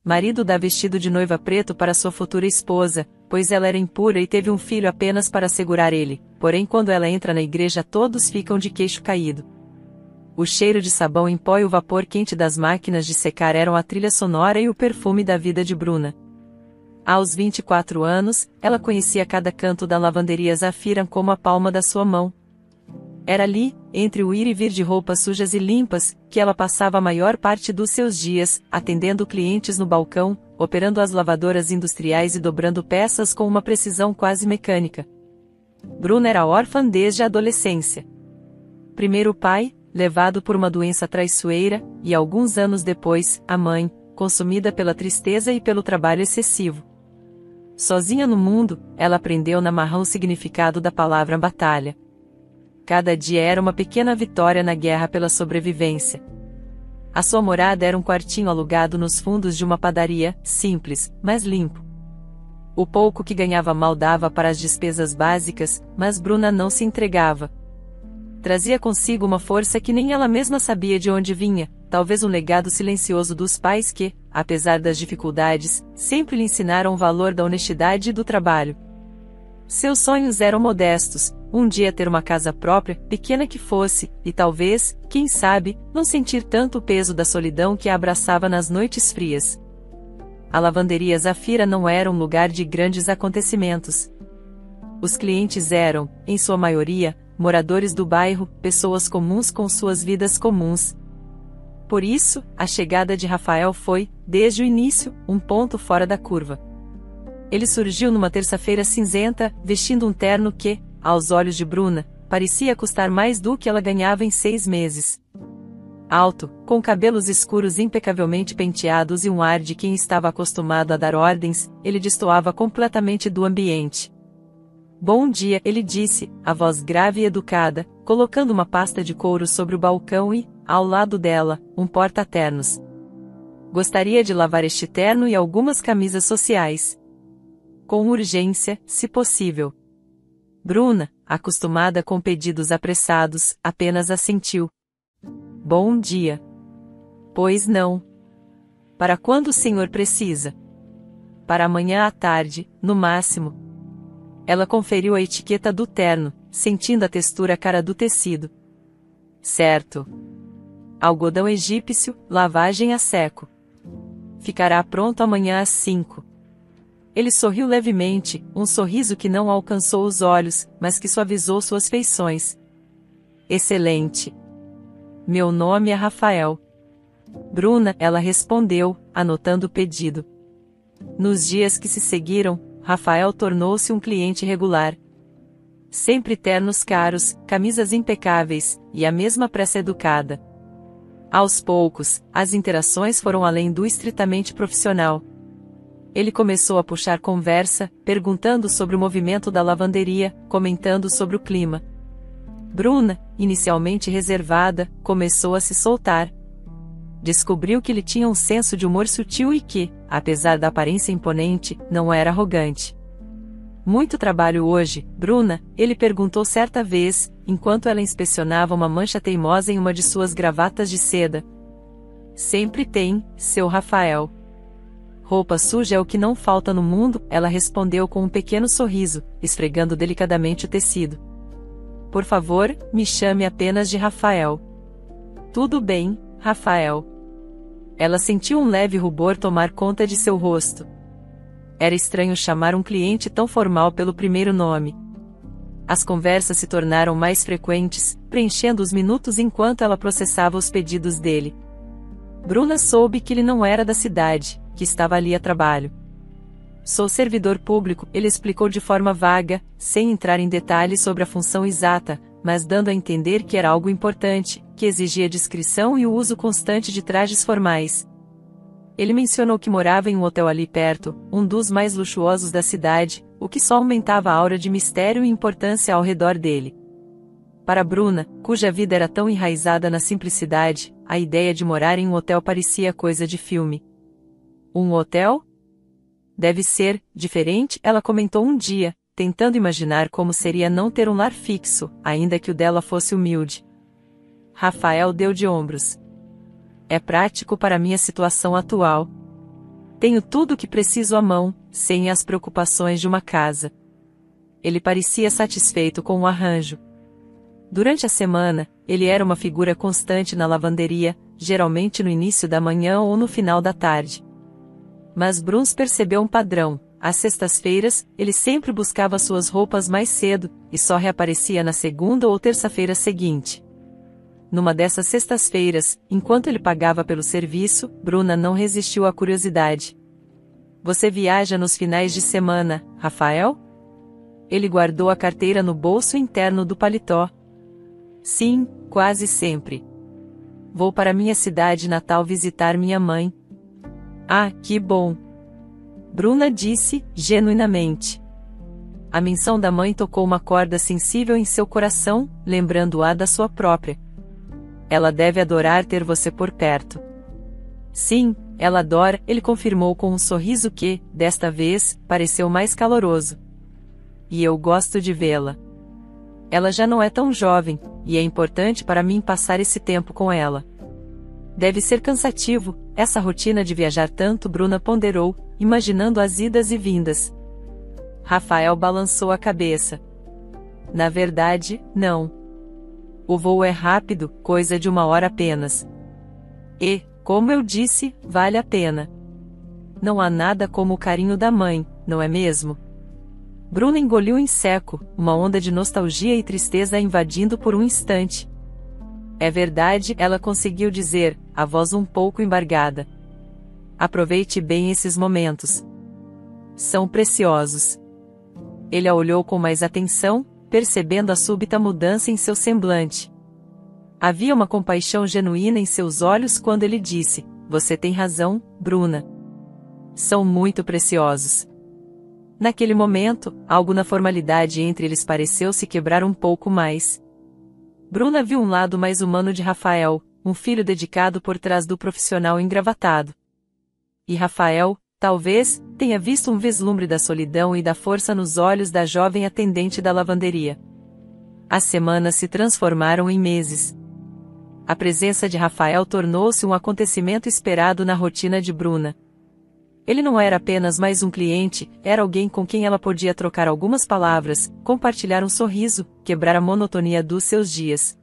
marido dá vestido de noiva preto para sua futura esposa, pois ela era impura e teve um filho apenas para segurar ele, porém quando ela entra na igreja todos ficam de queixo caído. O cheiro de sabão em pó e o vapor quente das máquinas de secar eram a trilha sonora e o perfume da vida de Bruna. Aos 24 anos, ela conhecia cada canto da lavanderia Zafira como a palma da sua mão. Era ali, entre o ir e vir de roupas sujas e limpas, que ela passava a maior parte dos seus dias, atendendo clientes no balcão, operando as lavadoras industriais e dobrando peças com uma precisão quase mecânica. Bruna era órfã desde a adolescência. Primeiro o pai, levado por uma doença traiçoeira, e alguns anos depois, a mãe, consumida pela tristeza e pelo trabalho excessivo. Sozinha no mundo, ela aprendeu na marra o significado da palavra batalha. Cada dia era uma pequena vitória na guerra pela sobrevivência. A sua morada era um quartinho alugado nos fundos de uma padaria, simples, mas limpo. O pouco que ganhava mal dava para as despesas básicas, mas Bruna não se entregava. Trazia consigo uma força que nem ela mesma sabia de onde vinha, talvez um legado silencioso dos pais que, apesar das dificuldades, sempre lhe ensinaram o valor da honestidade e do trabalho. Seus sonhos eram modestos, um dia ter uma casa própria, pequena que fosse, e talvez, quem sabe, não sentir tanto o peso da solidão que a abraçava nas noites frias. A lavanderia Zafira não era um lugar de grandes acontecimentos. Os clientes eram, em sua maioria, moradores do bairro, pessoas comuns com suas vidas comuns. Por isso, a chegada de Rafael foi, desde o início, um ponto fora da curva. Ele surgiu numa terça-feira cinzenta, vestindo um terno que, aos olhos de Bruna, parecia custar mais do que ela ganhava em 6 meses. Alto, com cabelos escuros impecavelmente penteados e um ar de quem estava acostumado a dar ordens, ele destoava completamente do ambiente. Bom dia, ele disse, a voz grave e educada, colocando uma pasta de couro sobre o balcão e, ao lado dela, um porta-ternos. Gostaria de lavar este terno e algumas camisas sociais. Com urgência, se possível. Bruna, acostumada com pedidos apressados, apenas assentiu. Bom dia. Pois não. Para quando o senhor precisa? Para amanhã à tarde, no máximo. Ela conferiu a etiqueta do terno, sentindo a textura cara do tecido. Certo. Algodão egípcio, lavagem a seco. Ficará pronto amanhã às 5. Ele sorriu levemente, um sorriso que não alcançou os olhos, mas que suavizou suas feições. Excelente. Meu nome é Rafael. Bruna, ela respondeu, anotando o pedido. Nos dias que se seguiram, Rafael tornou-se um cliente regular. Sempre ternos caros, camisas impecáveis, e a mesma pressa educada. Aos poucos, as interações foram além do estritamente profissional. Ele começou a puxar conversa, perguntando sobre o movimento da lavanderia, comentando sobre o clima. Bruna, inicialmente reservada, começou a se soltar. Descobriu que ele tinha um senso de humor sutil e que, apesar da aparência imponente, não era arrogante. Muito trabalho hoje, Bruna? Ele perguntou certa vez, enquanto ela inspecionava uma mancha teimosa em uma de suas gravatas de seda. Sempre tem, seu Rafael. Roupa suja é o que não falta no mundo, ela respondeu com um pequeno sorriso, esfregando delicadamente o tecido. Por favor, me chame apenas de Rafael. Tudo bem, Rafael. Ela sentiu um leve rubor tomar conta de seu rosto. Era estranho chamar um cliente tão formal pelo primeiro nome. As conversas se tornaram mais frequentes, preenchendo os minutos enquanto ela processava os pedidos dele. Bruna soube que ele não era da cidade, que estava ali a trabalho. Sou servidor público, ele explicou de forma vaga, sem entrar em detalhes sobre a função exata, mas dando a entender que era algo importante, que exigia discrição e o uso constante de trajes formais. Ele mencionou que morava em um hotel ali perto, um dos mais luxuosos da cidade, o que só aumentava a aura de mistério e importância ao redor dele. Para Bruna, cuja vida era tão enraizada na simplicidade, a ideia de morar em um hotel parecia coisa de filme. Um hotel? Deve ser diferente, ela comentou um dia, tentando imaginar como seria não ter um lar fixo, ainda que o dela fosse humilde. Rafael deu de ombros. É prático para minha situação atual. Tenho tudo o que preciso à mão, sem as preocupações de uma casa. Ele parecia satisfeito com o arranjo. Durante a semana, ele era uma figura constante na lavanderia, geralmente no início da manhã ou no final da tarde. Mas Bruns percebeu um padrão. Às sextas-feiras, ele sempre buscava suas roupas mais cedo, e só reaparecia na segunda ou terça-feira seguinte. Numa dessas sextas-feiras, enquanto ele pagava pelo serviço, Bruna não resistiu à curiosidade. Você viaja nos finais de semana, Rafael? Ele guardou a carteira no bolso interno do paletó. Sim, quase sempre. Vou para minha cidade natal visitar minha mãe. Ah, que bom! Bruna disse, genuinamente. A menção da mãe tocou uma corda sensível em seu coração, lembrando-a da sua própria. Ela deve adorar ter você por perto. Sim, ela adora, ele confirmou com um sorriso que, desta vez, pareceu mais caloroso. E eu gosto de vê-la. Ela já não é tão jovem, e é importante para mim passar esse tempo com ela. Deve ser cansativo, essa rotina de viajar tanto, Bruna ponderou, imaginando as idas e vindas. Rafael balançou a cabeça. Na verdade, não. O voo é rápido, coisa de 1 hora apenas. E, como eu disse, vale a pena. Não há nada como o carinho da mãe, não é mesmo? Bruna engoliu em seco, uma onda de nostalgia e tristeza a invadindo por um instante. É verdade, ela conseguiu dizer, a voz um pouco embargada. Aproveite bem esses momentos. São preciosos. Ele a olhou com mais atenção, percebendo a súbita mudança em seu semblante. Havia uma compaixão genuína em seus olhos quando ele disse, você tem razão, Bruna. São muito preciosos. Naquele momento, algo na formalidade entre eles pareceu se quebrar um pouco mais. Bruna viu um lado mais humano de Rafael, um filho dedicado por trás do profissional engravatado. E Rafael, talvez, tenha visto um vislumbre da solidão e da força nos olhos da jovem atendente da lavanderia. As semanas se transformaram em meses. A presença de Rafael tornou-se um acontecimento esperado na rotina de Bruna. Ele não era apenas mais um cliente, era alguém com quem ela podia trocar algumas palavras, compartilhar um sorriso, quebrar a monotonia dos seus dias.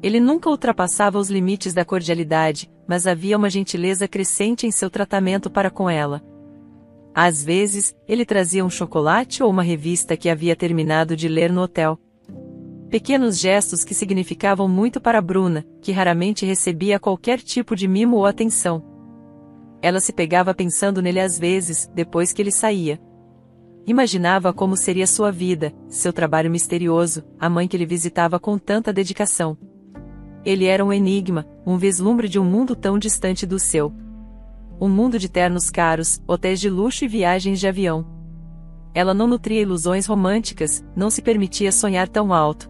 Ele nunca ultrapassava os limites da cordialidade, mas havia uma gentileza crescente em seu tratamento para com ela. Às vezes, ele trazia um chocolate ou uma revista que havia terminado de ler no hotel. Pequenos gestos que significavam muito para Bruna, que raramente recebia qualquer tipo de mimo ou atenção. Ela se pegava pensando nele às vezes, depois que ele saía. Imaginava como seria sua vida, seu trabalho misterioso, a mãe que ele visitava com tanta dedicação. Ele era um enigma, um vislumbre de um mundo tão distante do seu. Um mundo de ternos caros, hotéis de luxo e viagens de avião. Ela não nutria ilusões românticas, não se permitia sonhar tão alto.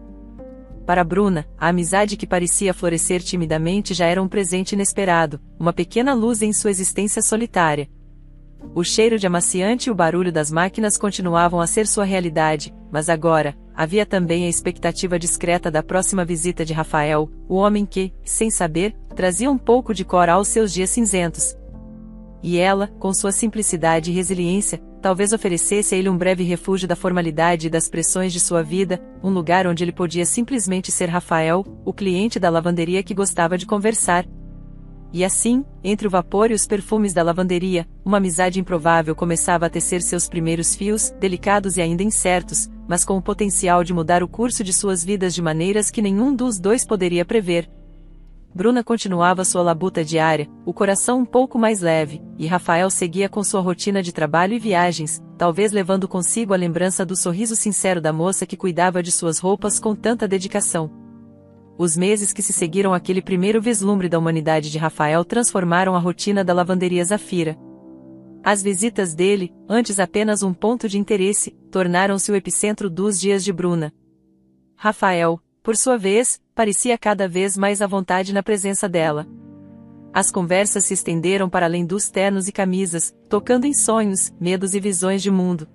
Para Bruna, a amizade que parecia florescer timidamente já era um presente inesperado, uma pequena luz em sua existência solitária. O cheiro de amaciante e o barulho das máquinas continuavam a ser sua realidade, mas agora, havia também a expectativa discreta da próxima visita de Rafael, o homem que, sem saber, trazia um pouco de cor aos seus dias cinzentos. E ela, com sua simplicidade e resiliência, talvez oferecesse a ele um breve refúgio da formalidade e das pressões de sua vida, um lugar onde ele podia simplesmente ser Rafael, o cliente da lavanderia que gostava de conversar. E assim, entre o vapor e os perfumes da lavanderia, uma amizade improvável começava a tecer seus primeiros fios, delicados e ainda incertos, mas com o potencial de mudar o curso de suas vidas de maneiras que nenhum dos dois poderia prever. Bruna continuava sua labuta diária, o coração um pouco mais leve, e Rafael seguia com sua rotina de trabalho e viagens, talvez levando consigo a lembrança do sorriso sincero da moça que cuidava de suas roupas com tanta dedicação. Os meses que se seguiram àquele primeiro vislumbre da humanidade de Rafael transformaram a rotina da lavanderia Zafira. As visitas dele, antes apenas um ponto de interesse, tornaram-se o epicentro dos dias de Bruna. Rafael, por sua vez, parecia cada vez mais à vontade na presença dela. As conversas se estenderam para além dos ternos e camisas, tocando em sonhos, medos e visões de mundo.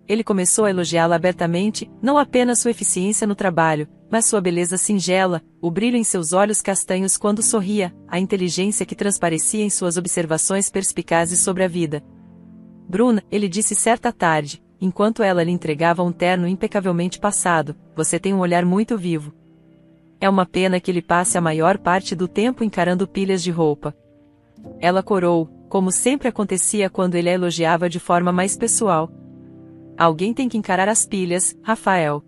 Ele começou a elogiá-la abertamente, não apenas sua eficiência no trabalho, mas sua beleza singela, o brilho em seus olhos castanhos quando sorria, a inteligência que transparecia em suas observações perspicazes sobre a vida. Bruna, ele disse certa tarde, enquanto ela lhe entregava um terno impecavelmente passado, você tem um olhar muito vivo. É uma pena que ele passe a maior parte do tempo encarando pilhas de roupa. Ela corou, como sempre acontecia quando ele a elogiava de forma mais pessoal. Alguém tem que encarar as pilhas, Rafael.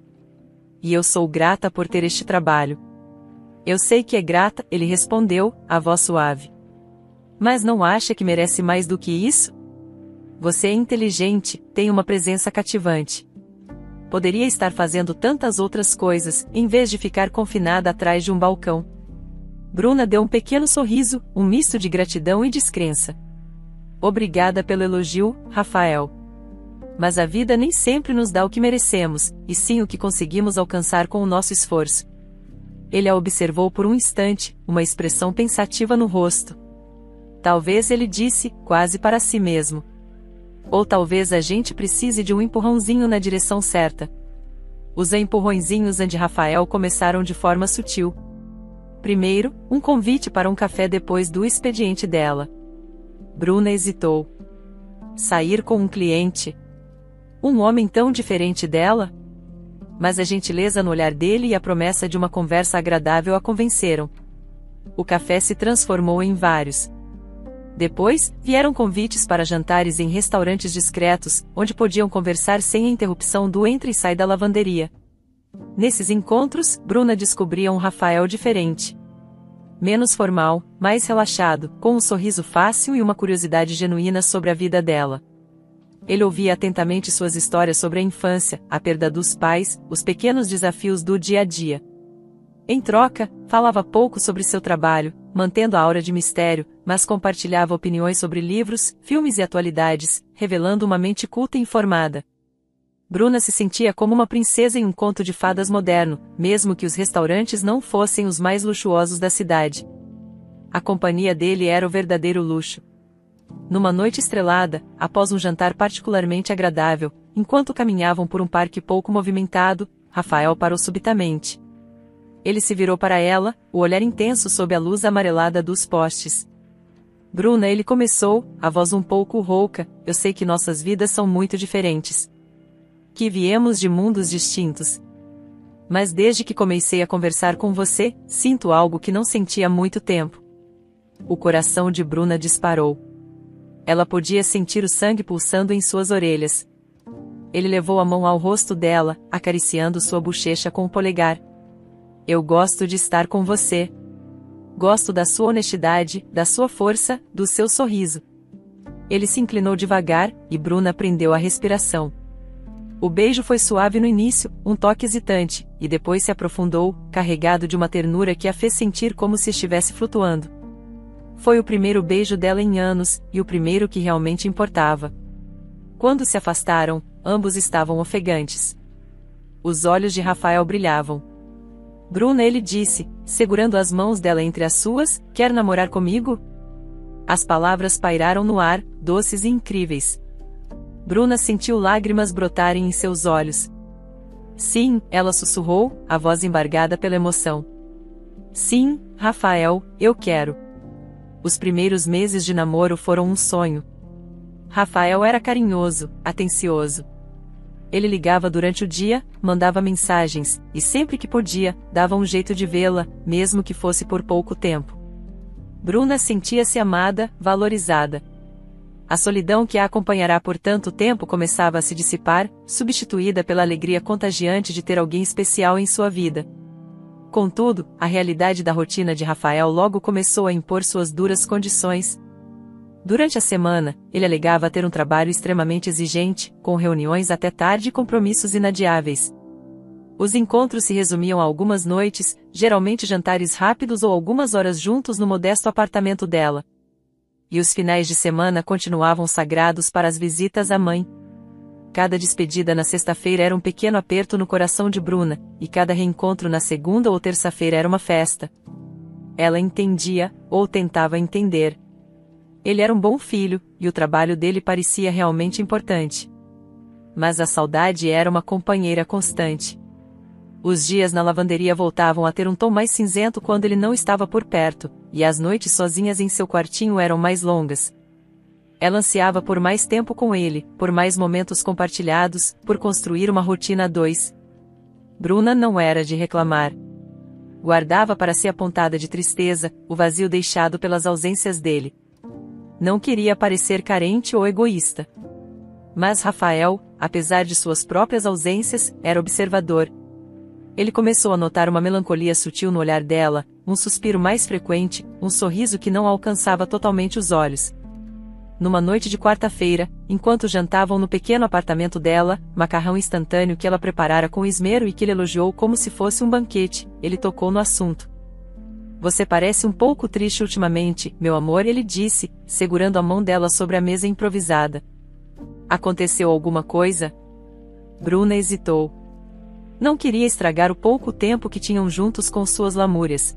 E eu sou grata por ter este trabalho. Eu sei que é grata, ele respondeu, a voz suave. Mas não acha que merece mais do que isso? Você é inteligente, tem uma presença cativante. Poderia estar fazendo tantas outras coisas, em vez de ficar confinada atrás de um balcão. Bruna deu um pequeno sorriso, um misto de gratidão e descrença. Obrigada pelo elogio, Rafael. Mas a vida nem sempre nos dá o que merecemos, e sim o que conseguimos alcançar com o nosso esforço. Ele a observou por um instante, uma expressão pensativa no rosto. Talvez ele disse, quase para si mesmo. Ou talvez a gente precise de um empurrãozinho na direção certa. Os empurrõezinhos de Rafael começaram de forma sutil. Primeiro, um convite para um café depois do expediente dela. Bruna hesitou. Sair com um cliente? Um homem tão diferente dela? Mas a gentileza no olhar dele e a promessa de uma conversa agradável a convenceram. O café se transformou em vários. Depois, vieram convites para jantares em restaurantes discretos, onde podiam conversar sem a interrupção do entra e sai da lavanderia. Nesses encontros, Bruna descobria um Rafael diferente. Menos formal, mais relaxado, com um sorriso fácil e uma curiosidade genuína sobre a vida dela. Ele ouvia atentamente suas histórias sobre a infância, a perda dos pais, os pequenos desafios do dia a dia. Em troca, falava pouco sobre seu trabalho, mantendo a aura de mistério, mas compartilhava opiniões sobre livros, filmes e atualidades, revelando uma mente culta e informada. Bruna se sentia como uma princesa em um conto de fadas moderno, mesmo que os restaurantes não fossem os mais luxuosos da cidade. A companhia dele era o verdadeiro luxo. Numa noite estrelada, após um jantar particularmente agradável, enquanto caminhavam por um parque pouco movimentado, Rafael parou subitamente. Ele se virou para ela, o olhar intenso sob a luz amarelada dos postes. Bruna, ele começou, a voz um pouco rouca, eu sei que nossas vidas são muito diferentes. Que viemos de mundos distintos. Mas desde que comecei a conversar com você, sinto algo que não sentia há muito tempo. O coração de Bruna disparou. Ela podia sentir o sangue pulsando em suas orelhas. Ele levou a mão ao rosto dela, acariciando sua bochecha com o polegar. Eu gosto de estar com você. Gosto da sua honestidade, da sua força, do seu sorriso. Ele se inclinou devagar, e Bruna prendeu a respiração. O beijo foi suave no início, um toque hesitante, e depois se aprofundou, carregado de uma ternura que a fez sentir como se estivesse flutuando. Foi o primeiro beijo dela em anos, e o primeiro que realmente importava. Quando se afastaram, ambos estavam ofegantes. Os olhos de Rafael brilhavam. Bruna, ele disse, segurando as mãos dela entre as suas, quer namorar comigo? As palavras pairaram no ar, doces e incríveis. Bruna sentiu lágrimas brotarem em seus olhos. Sim, ela sussurrou, a voz embargada pela emoção. Sim, Rafael, eu quero. Os primeiros meses de namoro foram um sonho. Rafael era carinhoso, atencioso. Ele ligava durante o dia, mandava mensagens, e sempre que podia, dava um jeito de vê-la, mesmo que fosse por pouco tempo. Bruna sentia-se amada, valorizada. A solidão que a acompanhará por tanto tempo começava a se dissipar, substituída pela alegria contagiante de ter alguém especial em sua vida. Contudo, a realidade da rotina de Rafael logo começou a impor suas duras condições. Durante a semana, ele alegava ter um trabalho extremamente exigente, com reuniões até tarde e compromissos inadiáveis. Os encontros se resumiam a algumas noites, geralmente jantares rápidos ou algumas horas juntos no modesto apartamento dela. E os finais de semana continuavam sagrados para as visitas à mãe. Cada despedida na sexta-feira era um pequeno aperto no coração de Bruna, e cada reencontro na segunda ou terça-feira era uma festa. Ela entendia, ou tentava entender. Ele era um bom filho, e o trabalho dele parecia realmente importante. mas a saudade era uma companheira constante. Os dias na lavanderia voltavam a ter um tom mais cinzento quando ele não estava por perto, e as noites sozinhas em seu quartinho eram mais longas. Ela ansiava por mais tempo com ele, por mais momentos compartilhados, por construir uma rotina a dois. Bruna não era de reclamar. Guardava para si a pontada de tristeza, o vazio deixado pelas ausências dele. Não queria parecer carente ou egoísta. Mas Rafael, apesar de suas próprias ausências, era observador. Ele começou a notar uma melancolia sutil no olhar dela, um suspiro mais frequente, um sorriso que não alcançava totalmente os olhos. Numa noite de quarta-feira, enquanto jantavam no pequeno apartamento dela, macarrão instantâneo que ela preparara com esmero e que ele elogiou como se fosse um banquete, ele tocou no assunto. "Você parece um pouco triste ultimamente, meu amor", ele disse, segurando a mão dela sobre a mesa improvisada. "Aconteceu alguma coisa?" Bruna hesitou. Não queria estragar o pouco tempo que tinham juntos com suas lamúrias.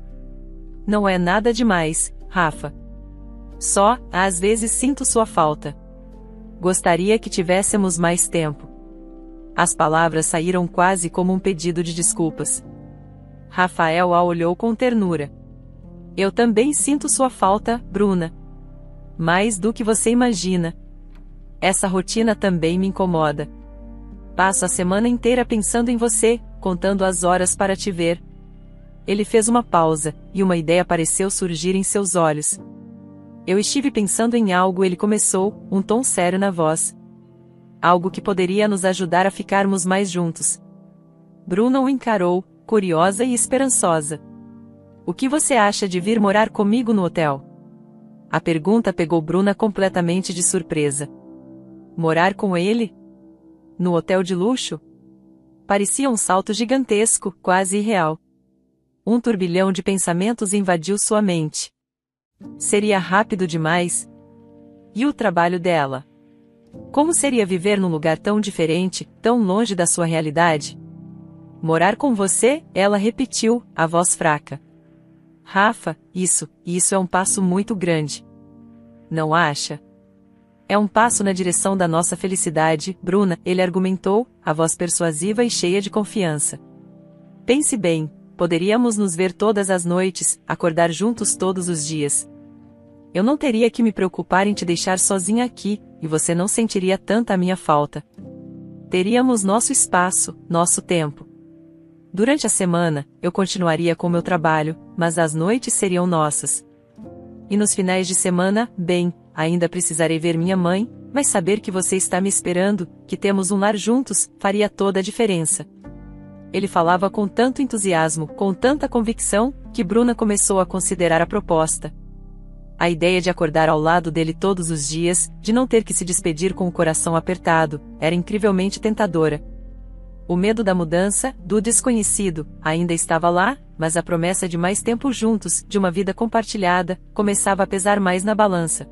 "Não é nada demais, Rafa. Só, às vezes sinto sua falta. Gostaria que tivéssemos mais tempo." As palavras saíram quase como um pedido de desculpas. Rafael a olhou com ternura. "Eu também sinto sua falta, Bruna. Mais do que você imagina. Essa rotina também me incomoda. Passo a semana inteira pensando em você, contando as horas para te ver." Ele fez uma pausa, e uma ideia pareceu surgir em seus olhos. "Eu estive pensando em algo", ele começou, um tom sério na voz. "Algo que poderia nos ajudar a ficarmos mais juntos." Bruna o encarou, curiosa e esperançosa. "O que você acha de vir morar comigo no hotel?" A pergunta pegou Bruna completamente de surpresa. Morar com ele? No hotel de luxo? Parecia um salto gigantesco, quase irreal. Um turbilhão de pensamentos invadiu sua mente. Seria rápido demais? E o trabalho dela? Como seria viver num lugar tão diferente, tão longe da sua realidade? "Morar com você?", ela repetiu, a voz fraca. "Rafa, isso é um passo muito grande. Não acha? É um passo na direção da nossa felicidade, Bruna", ele argumentou, a voz persuasiva e cheia de confiança. "Pense bem, poderíamos nos ver todas as noites, acordar juntos todos os dias. Eu não teria que me preocupar em te deixar sozinha aqui, e você não sentiria tanta a minha falta. Teríamos nosso espaço, nosso tempo. Durante a semana, eu continuaria com meu trabalho, mas as noites seriam nossas. E nos finais de semana, bem, ainda precisarei ver minha mãe, mas saber que você está me esperando, que temos um lar juntos, faria toda a diferença." Ele falava com tanto entusiasmo, com tanta convicção, que Bruna começou a considerar a proposta. A ideia de acordar ao lado dele todos os dias, de não ter que se despedir com o coração apertado, era incrivelmente tentadora. O medo da mudança, do desconhecido, ainda estava lá, mas a promessa de mais tempo juntos, de uma vida compartilhada, começava a pesar mais na balança.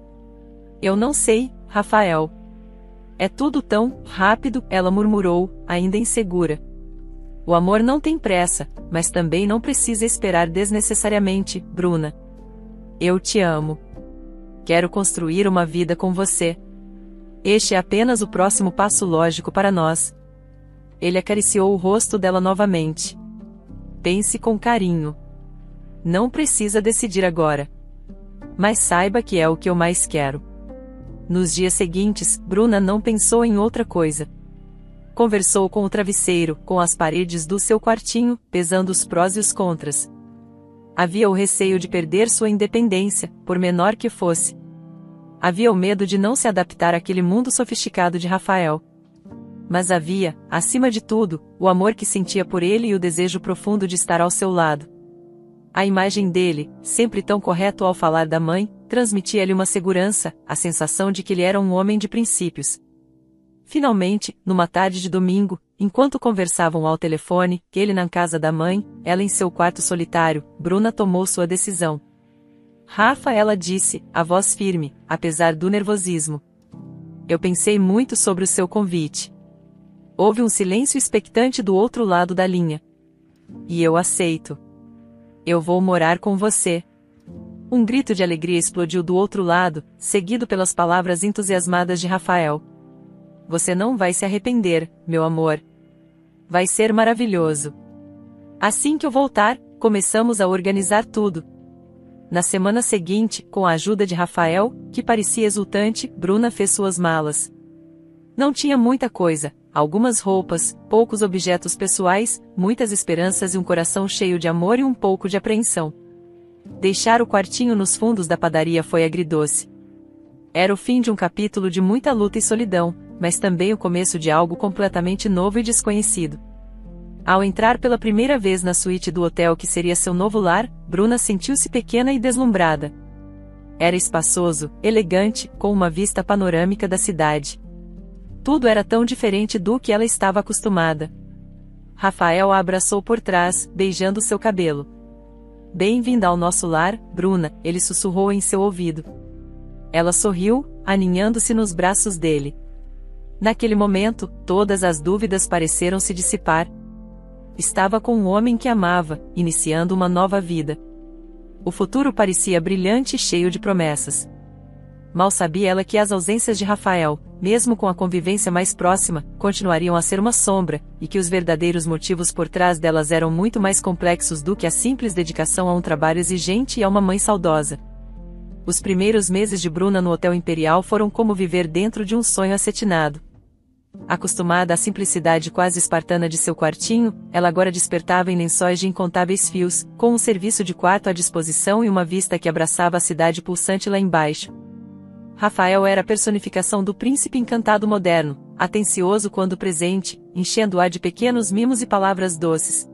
"Eu não sei, Rafael. É tudo tão rápido", ela murmurou, ainda insegura. "O amor não tem pressa, mas também não precisa esperar desnecessariamente, Bruna. Eu te amo. Quero construir uma vida com você. Este é apenas o próximo passo lógico para nós." Ele acariciou o rosto dela novamente. "Pense com carinho. Não precisa decidir agora. Mas saiba que é o que eu mais quero." Nos dias seguintes, Bruna não pensou em outra coisa. Conversou com o travesseiro, com as paredes do seu quartinho, pesando os prós e os contras. Havia o receio de perder sua independência, por menor que fosse. Havia o medo de não se adaptar àquele mundo sofisticado de Rafael. Mas havia, acima de tudo, o amor que sentia por ele e o desejo profundo de estar ao seu lado. A imagem dele, sempre tão correto ao falar da mãe, transmitia-lhe uma segurança, a sensação de que ele era um homem de princípios. Finalmente, numa tarde de domingo, enquanto conversavam ao telefone, ele na casa da mãe, ela em seu quarto solitário, Bruna tomou sua decisão. "Rafa", ela disse, a voz firme, apesar do nervosismo. "Eu pensei muito sobre o seu convite." Houve um silêncio expectante do outro lado da linha. "E eu aceito. Eu vou morar com você." Um grito de alegria explodiu do outro lado, seguido pelas palavras entusiasmadas de Rafael. você não vai se arrepender, meu amor. Vai ser maravilhoso. Assim que eu voltar, começamos a organizar tudo. Na semana seguinte, com a ajuda de Rafael, que parecia exultante, Bruna fez suas malas. Não tinha muita coisa, algumas roupas, poucos objetos pessoais, muitas esperanças e um coração cheio de amor e um pouco de apreensão. Deixar o quartinho nos fundos da padaria foi agridoce. Era o fim de um capítulo de muita luta e solidão, mas também o começo de algo completamente novo e desconhecido. Ao entrar pela primeira vez na suíte do hotel que seria seu novo lar, Bruna sentiu-se pequena e deslumbrada. Era espaçoso, elegante, com uma vista panorâmica da cidade. Tudo era tão diferente do que ela estava acostumada. Rafael a abraçou por trás, beijando seu cabelo. Bem-vinda ao nosso lar, Bruna, ele sussurrou em seu ouvido. Ela sorriu, aninhando-se nos braços dele. Naquele momento, todas as dúvidas pareceram se dissipar. Estava com um homem que amava, iniciando uma nova vida. O futuro parecia brilhante e cheio de promessas. Mal sabia ela que as ausências de Rafael, mesmo com a convivência mais próxima, continuariam a ser uma sombra, e que os verdadeiros motivos por trás delas eram muito mais complexos do que a simples dedicação a um trabalho exigente e a uma mãe saudosa. Os primeiros meses de Bruna no Hotel Imperial foram como viver dentro de um sonho acetinado. Acostumada à simplicidade quase espartana de seu quartinho, ela agora despertava em lençóis de incontáveis fios, com um serviço de quarto à disposição e uma vista que abraçava a cidade pulsante lá embaixo. Rafael era a personificação do príncipe encantado moderno, atencioso quando presente, enchendo-a de pequenos mimos e palavras doces.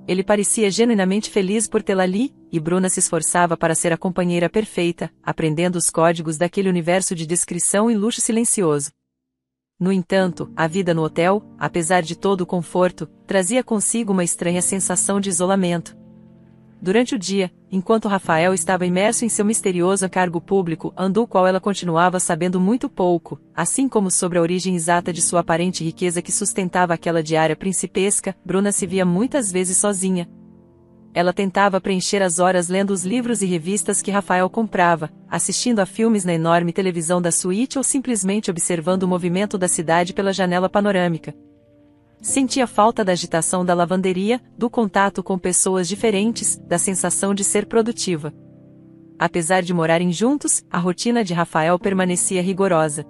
Ele parecia genuinamente feliz por tê-la ali, e Bruna se esforçava para ser a companheira perfeita, aprendendo os códigos daquele universo de discrição e luxo silencioso. No entanto, a vida no hotel, apesar de todo o conforto, trazia consigo uma estranha sensação de isolamento. Durante o dia, enquanto Rafael estava imerso em seu misterioso cargo público, do qual ela continuava sabendo muito pouco, assim como sobre a origem exata de sua aparente riqueza que sustentava aquela diária principesca, Bruna se via muitas vezes sozinha. Ela tentava preencher as horas lendo os livros e revistas que Rafael comprava, assistindo a filmes na enorme televisão da suíte ou simplesmente observando o movimento da cidade pela janela panorâmica. Sentia falta da agitação da lavanderia, do contato com pessoas diferentes, da sensação de ser produtiva. Apesar de morarem juntos, a rotina de Rafael permanecia rigorosa.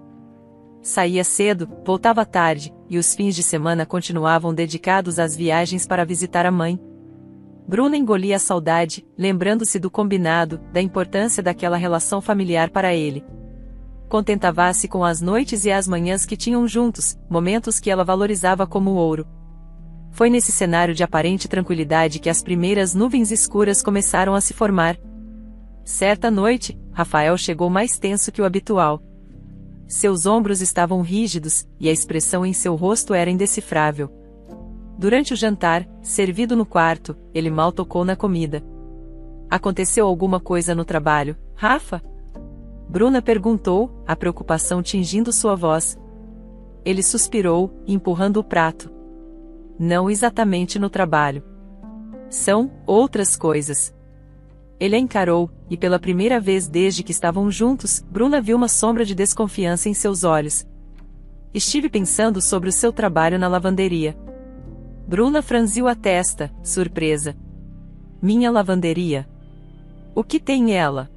Saía cedo, voltava tarde, e os fins de semana continuavam dedicados às viagens para visitar a mãe. Bruna engolia a saudade, lembrando-se do combinado, da importância daquela relação familiar para ele. Contentava-se com as noites e as manhãs que tinham juntos, momentos que ela valorizava como ouro. Foi nesse cenário de aparente tranquilidade que as primeiras nuvens escuras começaram a se formar. Certa noite, Rafael chegou mais tenso que o habitual. Seus ombros estavam rígidos, e a expressão em seu rosto era indecifrável. Durante o jantar, servido no quarto, ele mal tocou na comida. Aconteceu alguma coisa no trabalho, Rafa? Bruna perguntou, a preocupação tingindo sua voz. Ele suspirou, empurrando o prato. Não exatamente no trabalho. São outras coisas. Ele a encarou, e pela primeira vez desde que estavam juntos, Bruna viu uma sombra de desconfiança em seus olhos. Estive pensando sobre o seu trabalho na lavanderia. Bruna franziu a testa, surpresa. Minha lavanderia? O que tem ela?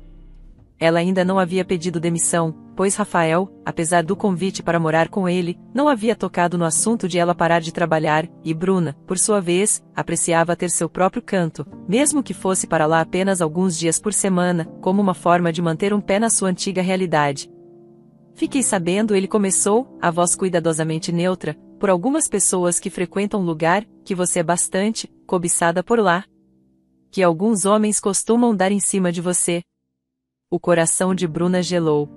Ela ainda não havia pedido demissão, pois Rafael, apesar do convite para morar com ele, não havia tocado no assunto de ela parar de trabalhar, e Bruna, por sua vez, apreciava ter seu próprio canto, mesmo que fosse para lá apenas alguns dias por semana, como uma forma de manter um pé na sua antiga realidade. Fiquei sabendo, ele começou, a voz cuidadosamente neutra, por algumas pessoas que frequentam o lugar, que você é bastante cobiçada por lá. Que alguns homens costumam dar em cima de você. O coração de Bruna gelou.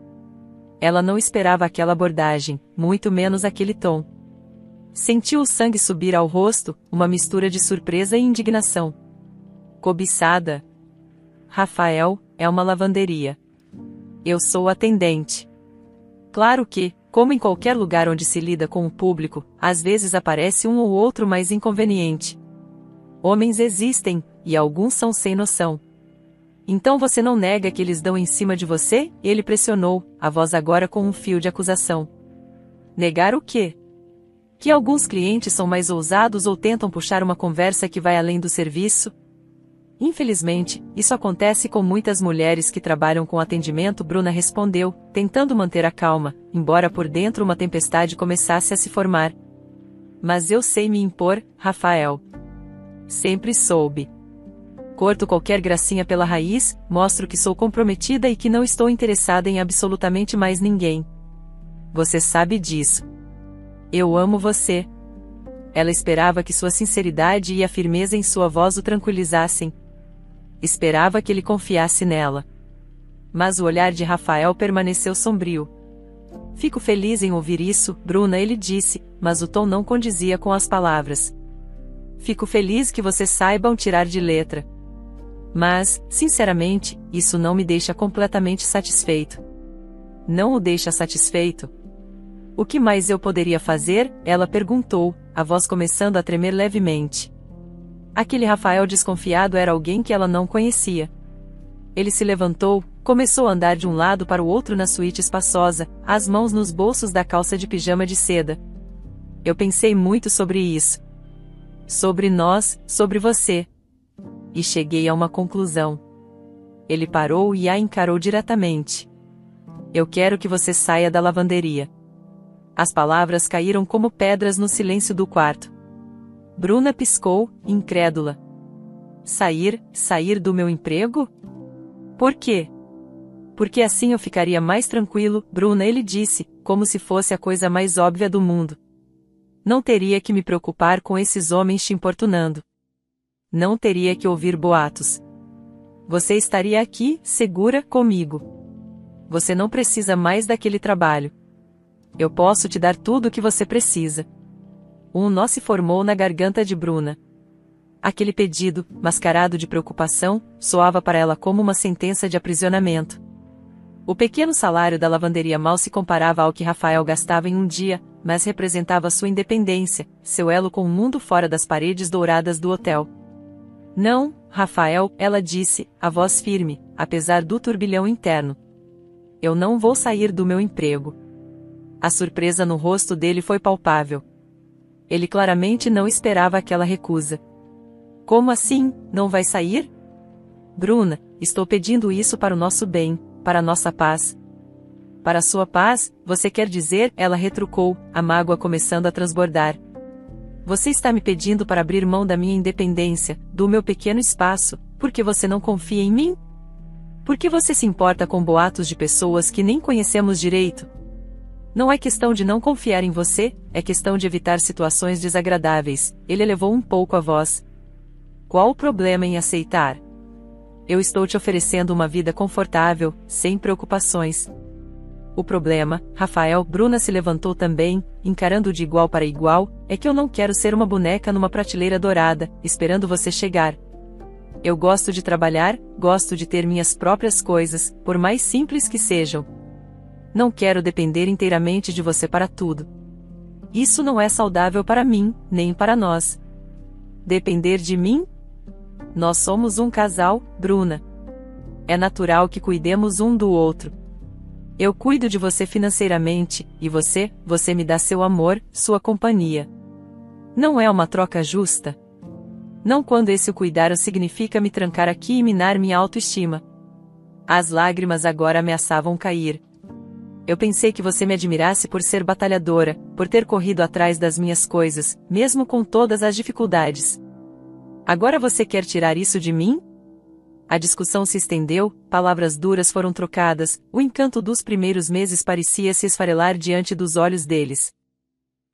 Ela não esperava aquela abordagem, muito menos aquele tom. Sentiu o sangue subir ao rosto, uma mistura de surpresa e indignação. Cobiçada? Rafael, é uma lavanderia. Eu sou atendente. Claro que, como em qualquer lugar onde se lida com o público, às vezes aparece um ou outro mais inconveniente. Homens existem, e alguns são sem noção. Então você não nega que eles dão em cima de você? Ele pressionou, a voz agora com um fio de acusação. Negar o quê? Que alguns clientes são mais ousados ou tentam puxar uma conversa que vai além do serviço? Infelizmente, isso acontece com muitas mulheres que trabalham com atendimento, Bruna respondeu, tentando manter a calma, embora por dentro uma tempestade começasse a se formar. Mas eu sei me impor, Rafael. Sempre soube. Corto qualquer gracinha pela raiz, mostro que sou comprometida e que não estou interessada em absolutamente mais ninguém. Você sabe disso. Eu amo você. Ela esperava que sua sinceridade e a firmeza em sua voz o tranquilizassem. Esperava que ele confiasse nela. Mas o olhar de Rafael permaneceu sombrio. Fico feliz em ouvir isso, Bruna, ele disse, mas o tom não condizia com as palavras. Fico feliz que você saiba tirar de letra. Mas, sinceramente, isso não me deixa completamente satisfeito. Não o deixa satisfeito? O que mais eu poderia fazer? Ela perguntou, a voz começando a tremer levemente. Aquele Rafael desconfiado era alguém que ela não conhecia. Ele se levantou, começou a andar de um lado para o outro na suíte espaçosa, as mãos nos bolsos da calça de pijama de seda. Eu pensei muito sobre isso. Sobre nós, sobre você. E cheguei a uma conclusão. Ele parou e a encarou diretamente. Eu quero que você saia da lavanderia. As palavras caíram como pedras no silêncio do quarto. Bruna piscou, incrédula. Sair do meu emprego? Por quê? Porque assim eu ficaria mais tranquilo, Bruna, ele disse, como se fosse a coisa mais óbvia do mundo. Não teria que me preocupar com esses homens te importunando. Não teria que ouvir boatos. Você estaria aqui, segura, comigo. Você não precisa mais daquele trabalho. Eu posso te dar tudo o que você precisa. Um nó se formou na garganta de Bruna. Aquele pedido, mascarado de preocupação, soava para ela como uma sentença de aprisionamento. O pequeno salário da lavanderia mal se comparava ao que Rafael gastava em um dia, mas representava sua independência, seu elo com o mundo fora das paredes douradas do hotel. Não, Rafael, ela disse, a voz firme, apesar do turbilhão interno. Eu não vou sair do meu emprego. A surpresa no rosto dele foi palpável. Ele claramente não esperava aquela recusa. Como assim, não vai sair? Bruna, estou pedindo isso para o nosso bem, para a nossa paz. Para a sua paz, você quer dizer? Ela retrucou, a mágoa começando a transbordar. Você está me pedindo para abrir mão da minha independência, do meu pequeno espaço, porque você não confia em mim? Porque você se importa com boatos de pessoas que nem conhecemos direito? Não é questão de não confiar em você, é questão de evitar situações desagradáveis. Ele elevou um pouco a voz. Qual o problema em aceitar? Eu estou te oferecendo uma vida confortável, sem preocupações. O problema, Rafael, Bruna se levantou também, encarando de igual para igual, é que eu não quero ser uma boneca numa prateleira dourada, esperando você chegar. Eu gosto de trabalhar, gosto de ter minhas próprias coisas, por mais simples que sejam. Não quero depender inteiramente de você para tudo. Isso não é saudável para mim, nem para nós. Depender de mim? Nós somos um casal, Bruna. É natural que cuidemos um do outro. Eu cuido de você financeiramente, e você me dá seu amor, sua companhia. Não é uma troca justa? Não quando esse o cuidar significa me trancar aqui e minar minha autoestima. As lágrimas agora ameaçavam cair. Eu pensei que você me admirasse por ser batalhadora, por ter corrido atrás das minhas coisas, mesmo com todas as dificuldades. Agora você quer tirar isso de mim? A discussão se estendeu, palavras duras foram trocadas, o encanto dos primeiros meses parecia se esfarelar diante dos olhos deles.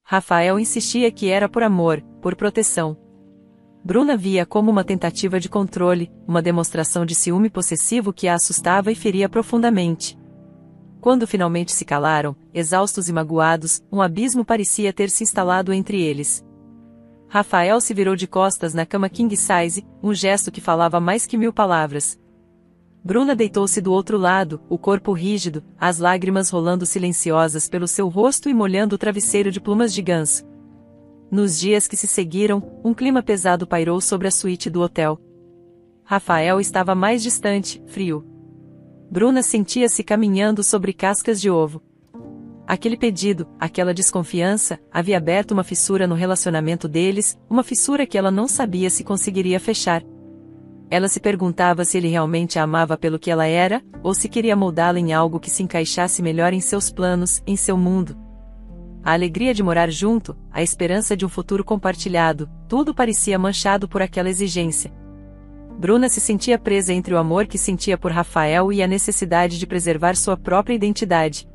Rafael insistia que era por amor, por proteção. Bruna via como uma tentativa de controle, uma demonstração de ciúme possessivo que a assustava e feria profundamente. Quando finalmente se calaram, exaustos e magoados, um abismo parecia ter se instalado entre eles. Rafael se virou de costas na cama king size, um gesto que falava mais que 1000 palavras. Bruna deitou-se do outro lado, o corpo rígido, as lágrimas rolando silenciosas pelo seu rosto e molhando o travesseiro de plumas de ganso. Nos dias que se seguiram, um clima pesado pairou sobre a suíte do hotel. Rafael estava mais distante, frio. Bruna sentia-se caminhando sobre cascas de ovo. Aquele pedido, aquela desconfiança, havia aberto uma fissura no relacionamento deles, uma fissura que ela não sabia se conseguiria fechar. Ela se perguntava se ele realmente a amava pelo que ela era, ou se queria moldá-la em algo que se encaixasse melhor em seus planos, em seu mundo. A alegria de morar junto, a esperança de um futuro compartilhado, tudo parecia manchado por aquela exigência. Bruna se sentia presa entre o amor que sentia por Rafael e a necessidade de preservar sua própria identidade.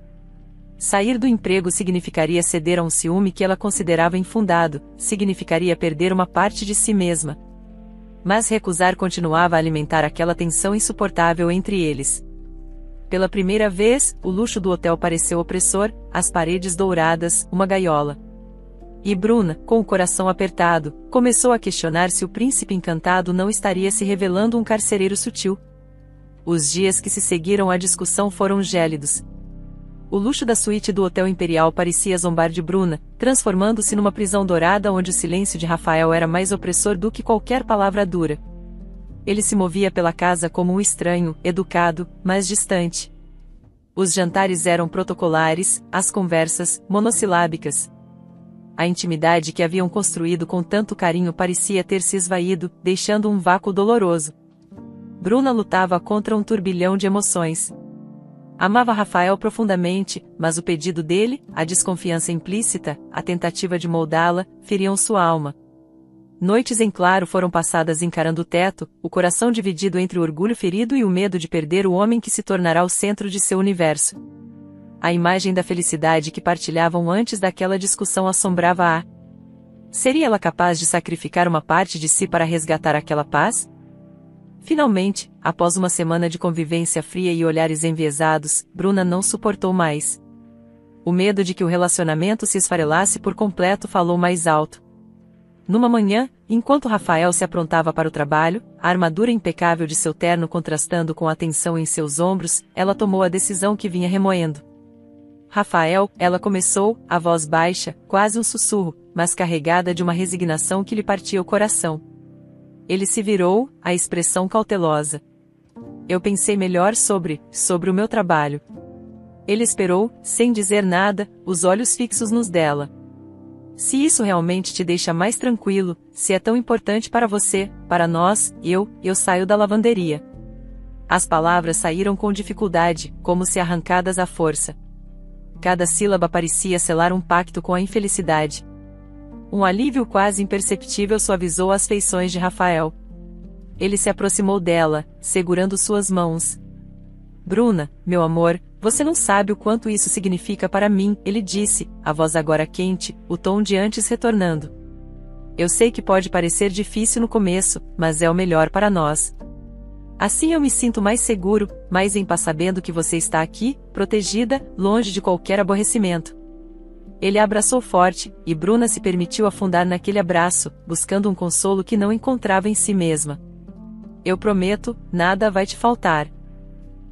Sair do emprego significaria ceder a um ciúme que ela considerava infundado, significaria perder uma parte de si mesma. Mas recusar continuava a alimentar aquela tensão insuportável entre eles. Pela primeira vez, o luxo do hotel pareceu opressor, as paredes douradas, uma gaiola. E Bruna, com o coração apertado, começou a questionar se o príncipe encantado não estaria se revelando um carcereiro sutil. Os dias que se seguiram à discussão foram gélidos. O luxo da suíte do Hotel Imperial parecia zombar de Bruna, transformando-se numa prisão dourada onde o silêncio de Rafael era mais opressor do que qualquer palavra dura. Ele se movia pela casa como um estranho, educado, mas distante. Os jantares eram protocolares, as conversas, monossilábicas. A intimidade que haviam construído com tanto carinho parecia ter se esvaído, deixando um vácuo doloroso. Bruna lutava contra um turbilhão de emoções. Amava Rafael profundamente, mas o pedido dele, a desconfiança implícita, a tentativa de moldá-la, feriam sua alma. Noites em claro foram passadas encarando o teto, o coração dividido entre o orgulho ferido e o medo de perder o homem que se tornará o centro de seu universo. A imagem da felicidade que partilhavam antes daquela discussão assombrava-a. Seria ela capaz de sacrificar uma parte de si para resgatar aquela paz? Finalmente, após uma semana de convivência fria e olhares enviesados, Bruna não suportou mais. O medo de que o relacionamento se esfarelasse por completo falou mais alto. Numa manhã, enquanto Rafael se aprontava para o trabalho, a armadura impecável de seu terno contrastando com a tensão em seus ombros, ela tomou a decisão que vinha remoendo. Rafael, ela começou, a voz baixa, quase um sussurro, mas carregada de uma resignação que lhe partia o coração. Ele se virou, a expressão cautelosa. Eu pensei melhor sobre o meu trabalho. Ele esperou, sem dizer nada, os olhos fixos nos dela. Se isso realmente te deixa mais tranquilo, se é tão importante para você, para nós, eu saio da lavanderia. As palavras saíram com dificuldade, como se arrancadas à força. Cada sílaba parecia selar um pacto com a infelicidade. Um alívio quase imperceptível suavizou as feições de Rafael. Ele se aproximou dela, segurando suas mãos. Bruna, meu amor, você não sabe o quanto isso significa para mim, ele disse, a voz agora quente, o tom de antes retornando. Eu sei que pode parecer difícil no começo, mas é o melhor para nós. Assim eu me sinto mais seguro, mais em paz sabendo que você está aqui, protegida, longe de qualquer aborrecimento. Ele a abraçou forte, e Bruna se permitiu afundar naquele abraço, buscando um consolo que não encontrava em si mesma. Eu prometo, nada vai te faltar.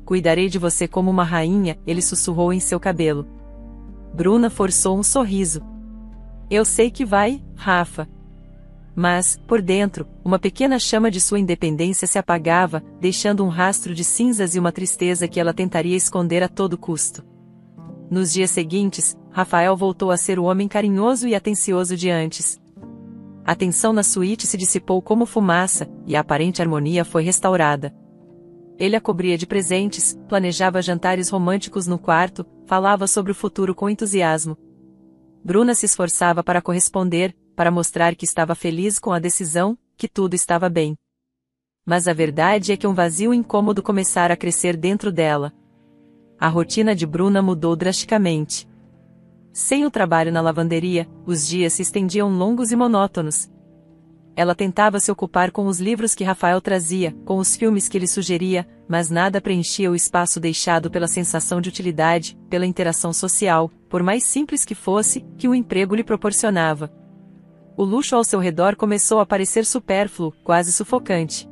Cuidarei de você como uma rainha, ele sussurrou em seu cabelo. Bruna forçou um sorriso. Eu sei que vai, Rafa. Mas, por dentro, uma pequena chama de sua independência se apagava, deixando um rastro de cinzas e uma tristeza que ela tentaria esconder a todo custo. Nos dias seguintes, Rafael voltou a ser o homem carinhoso e atencioso de antes. A tensão na suíte se dissipou como fumaça, e a aparente harmonia foi restaurada. Ele a cobria de presentes, planejava jantares românticos no quarto, falava sobre o futuro com entusiasmo. Bruna se esforçava para corresponder, para mostrar que estava feliz com a decisão, que tudo estava bem. Mas a verdade é que um vazio incômodo começara a crescer dentro dela. A rotina de Bruna mudou drasticamente. Sem o trabalho na lavanderia, os dias se estendiam longos e monótonos. Ela tentava se ocupar com os livros que Rafael trazia, com os filmes que ele sugeria, mas nada preenchia o espaço deixado pela sensação de utilidade, pela interação social, por mais simples que fosse, que o emprego lhe proporcionava. O luxo ao seu redor começou a parecer supérfluo, quase sufocante.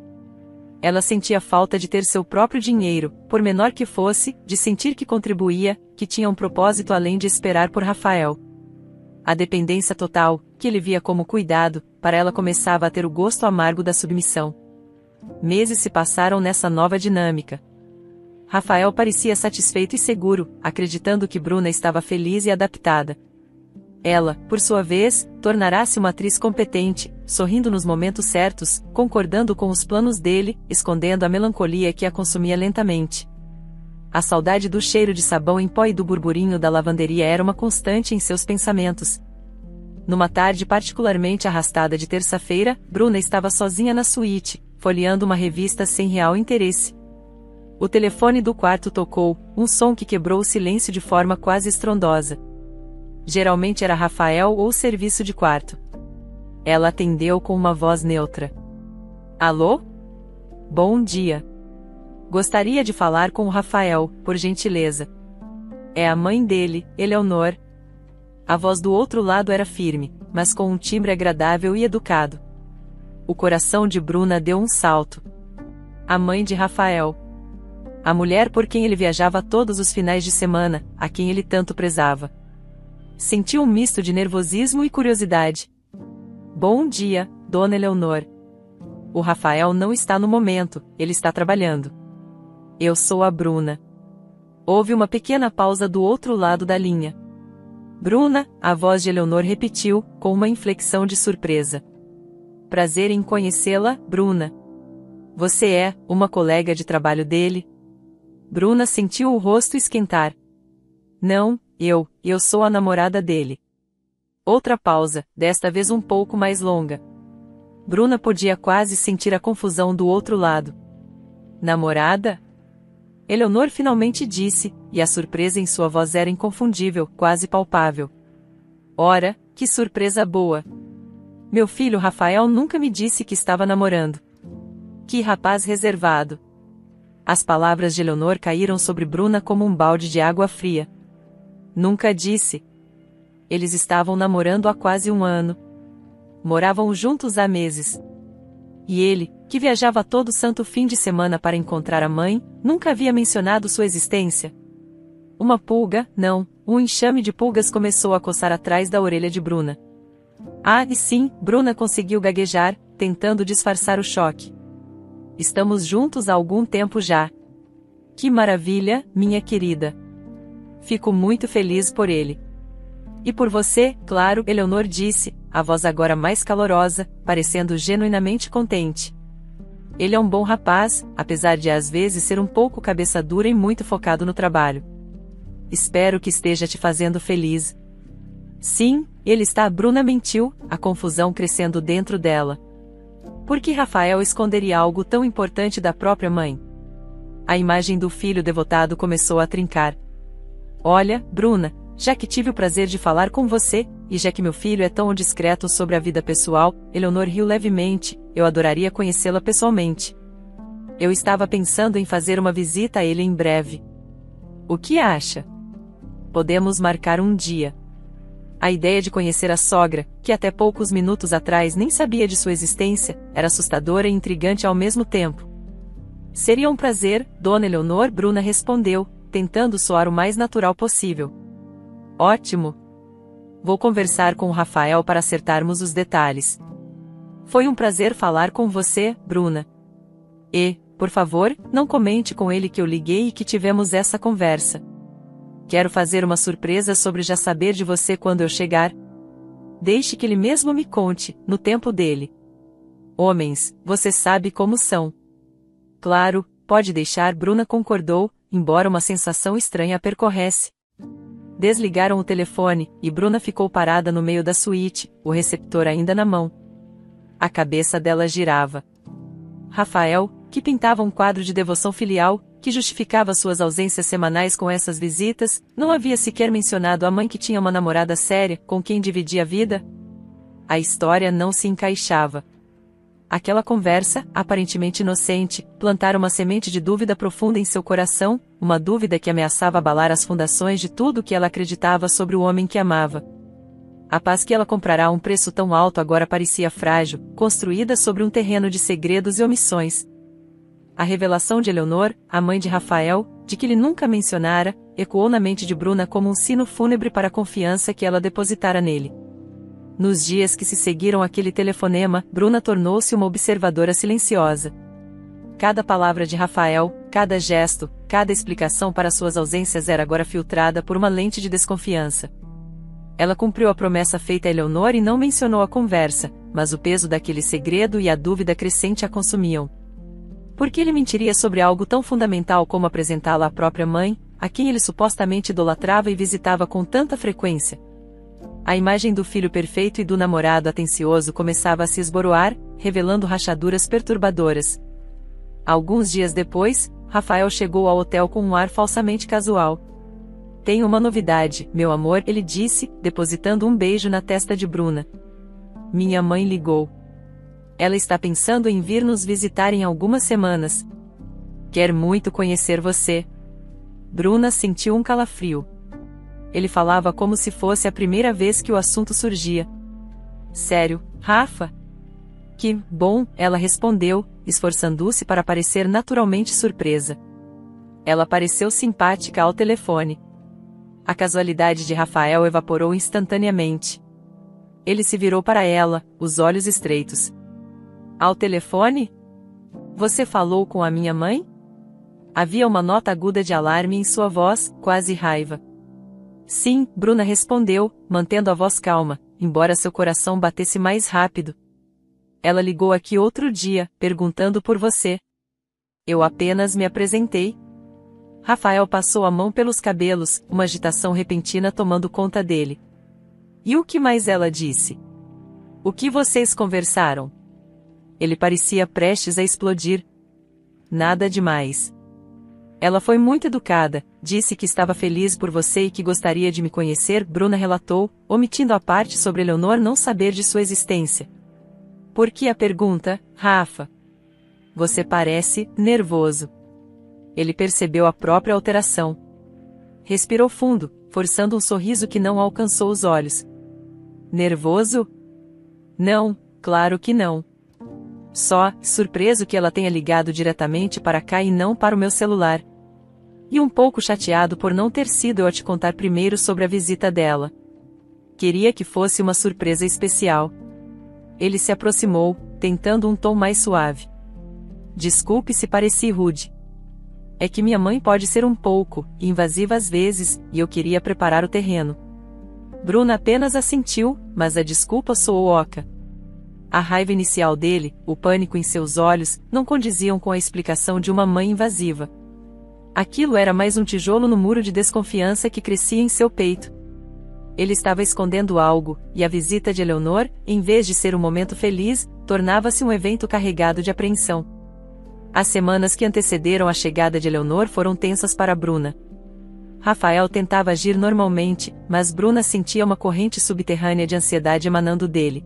Ela sentia falta de ter seu próprio dinheiro, por menor que fosse, de sentir que contribuía, que tinha um propósito além de esperar por Rafael. A dependência total, que ele via como cuidado, para ela começava a ter o gosto amargo da submissão. Meses se passaram nessa nova dinâmica. Rafael parecia satisfeito e seguro, acreditando que Bruna estava feliz e adaptada. Ela, por sua vez, tornará-se uma atriz competente, sorrindo nos momentos certos, concordando com os planos dele, escondendo a melancolia que a consumia lentamente. A saudade do cheiro de sabão em pó e do burburinho da lavanderia era uma constante em seus pensamentos. Numa tarde particularmente arrastada de terça-feira, Bruna estava sozinha na suíte, folheando uma revista sem real interesse. O telefone do quarto tocou, um som que quebrou o silêncio de forma quase estrondosa. Geralmente era Rafael ou o serviço de quarto. Ela atendeu com uma voz neutra. Alô? Bom dia. Gostaria de falar com o Rafael, por gentileza. É a mãe dele, Eleonor. A voz do outro lado era firme, mas com um timbre agradável e educado. O coração de Bruna deu um salto. A mãe de Rafael. A mulher por quem ele viajava todos os finais de semana, a quem ele tanto prezava. Sentiu um misto de nervosismo e curiosidade. Bom dia, dona Eleonor. O Rafael não está no momento, ele está trabalhando. Eu sou a Bruna. Houve uma pequena pausa do outro lado da linha. Bruna, a voz de Eleonor repetiu, com uma inflexão de surpresa. Prazer em conhecê-la, Bruna. Você é uma colega de trabalho dele? Bruna sentiu o rosto esquentar. Não, eu sou a namorada dele. Outra pausa, desta vez um pouco mais longa. Bruna podia quase sentir a confusão do outro lado. Namorada? Eleonor finalmente disse, e a surpresa em sua voz era inconfundível, quase palpável. Ora, que surpresa boa! Meu filho Rafael nunca me disse que estava namorando. Que rapaz reservado! As palavras de Eleonor caíram sobre Bruna como um balde de água fria. Nunca disse. Eles estavam namorando há quase um ano. Moravam juntos há meses. E ele, que viajava todo santo fim de semana para encontrar a mãe, nunca havia mencionado sua existência. Uma pulga, não, um enxame de pulgas começou a coçar atrás da orelha de Bruna. Ah, e sim, Bruna conseguiu gaguejar, tentando disfarçar o choque. Estamos juntos há algum tempo já. Que maravilha, minha querida. Fico muito feliz por ele. E por você, claro, Eleonor disse, a voz agora mais calorosa, parecendo genuinamente contente. Ele é um bom rapaz, apesar de às vezes ser um pouco cabeça dura e muito focado no trabalho. Espero que esteja te fazendo feliz. Sim, ele está. Bruna mentiu, a confusão crescendo dentro dela. Por que Rafael esconderia algo tão importante da própria mãe? A imagem do filho devotado começou a trincar. Olha, Bruna, já que tive o prazer de falar com você, e já que meu filho é tão discreto sobre a vida pessoal, Eleonor riu levemente, eu adoraria conhecê-la pessoalmente. Eu estava pensando em fazer uma visita a ele em breve. O que acha? Podemos marcar um dia. A ideia de conhecer a sogra, que até poucos minutos atrás nem sabia de sua existência, era assustadora e intrigante ao mesmo tempo. Seria um prazer, dona Eleonor, Bruna respondeu, tentando soar o mais natural possível. Ótimo! Vou conversar com o Rafael para acertarmos os detalhes. Foi um prazer falar com você, Bruna. E, por favor, não comente com ele que eu liguei e que tivemos essa conversa. Quero fazer uma surpresa sobre já saber de você quando eu chegar. Deixe que ele mesmo me conte, no tempo dele. Homens, você sabe como são. Claro, pode deixar, Bruna concordou, embora uma sensação estranha a percorresse. Desligaram o telefone, e Bruna ficou parada no meio da suíte, o receptor ainda na mão. A cabeça dela girava. Rafael, que pintava um quadro de devoção filial, que justificava suas ausências semanais com essas visitas, não havia sequer mencionado a mãe que tinha uma namorada séria, com quem dividia a vida? A história não se encaixava. Aquela conversa, aparentemente inocente, plantara uma semente de dúvida profunda em seu coração, uma dúvida que ameaçava abalar as fundações de tudo o que ela acreditava sobre o homem que amava. A paz que ela comprara a um preço tão alto agora parecia frágil, construída sobre um terreno de segredos e omissões. A revelação de Eleonor, a mãe de Rafael, de que ele nunca mencionara, ecoou na mente de Bruna como um sino fúnebre para a confiança que ela depositara nele. Nos dias que se seguiram aquele telefonema, Bruna tornou-se uma observadora silenciosa. Cada palavra de Rafael, Cada gesto, cada explicação para suas ausências era agora filtrada por uma lente de desconfiança. Ela cumpriu a promessa feita a Eleonor e não mencionou a conversa, mas o peso daquele segredo e a dúvida crescente a consumiam. Por que ele mentiria sobre algo tão fundamental como apresentá-la à própria mãe, a quem ele supostamente idolatrava e visitava com tanta frequência? A imagem do filho perfeito e do namorado atencioso começava a se esboroar, revelando rachaduras perturbadoras. Alguns dias depois, Rafael chegou ao hotel com um ar falsamente casual. "Tenho uma novidade, meu amor", ele disse, depositando um beijo na testa de Bruna. "Minha mãe ligou. Ela está pensando em vir nos visitar em algumas semanas. Quer muito conhecer você." Bruna sentiu um calafrio. Ele falava como se fosse a primeira vez que o assunto surgia. "Sério, Rafa?" "Que bom", ela respondeu, esforçando-se para parecer naturalmente surpresa. Ela pareceu simpática ao telefone. A casualidade de Rafael evaporou instantaneamente. Ele se virou para ela, os olhos estreitos. "Ao telefone? Você falou com a minha mãe?" Havia uma nota aguda de alarme em sua voz, quase raiva. "Sim", Bruna respondeu, mantendo a voz calma, embora seu coração batesse mais rápido. "Ela ligou aqui outro dia, perguntando por você. Eu apenas me apresentei." Rafael passou a mão pelos cabelos, uma agitação repentina tomando conta dele. "E o que mais ela disse? O que vocês conversaram?" Ele parecia prestes a explodir. "Nada demais. Ela foi muito educada, disse que estava feliz por você e que gostaria de me conhecer", Bruna relatou, omitindo a parte sobre Eleonor não saber de sua existência. "Por que a pergunta, Rafa? Você parece nervoso." Ele percebeu a própria alteração. Respirou fundo, forçando um sorriso que não alcançou os olhos. "Nervoso? Não, claro que não. Só, surpreso que ela tenha ligado diretamente para cá e não para o meu celular. E um pouco chateado por não ter sido eu a te contar primeiro sobre a visita dela. Queria que fosse uma surpresa especial." Ele se aproximou, tentando um tom mais suave. "Desculpe se pareci rude. É que minha mãe pode ser um pouco invasiva às vezes, e eu queria preparar o terreno." Bruna apenas assentiu, mas a desculpa soou oca. A raiva inicial dele, o pânico em seus olhos, não condiziam com a explicação de uma mãe invasiva. Aquilo era mais um tijolo no muro de desconfiança que crescia em seu peito. Ele estava escondendo algo, e a visita de Eleonor, em vez de ser um momento feliz, tornava-se um evento carregado de apreensão. As semanas que antecederam a chegada de Eleonor foram tensas para Bruna. Rafael tentava agir normalmente, mas Bruna sentia uma corrente subterrânea de ansiedade emanando dele.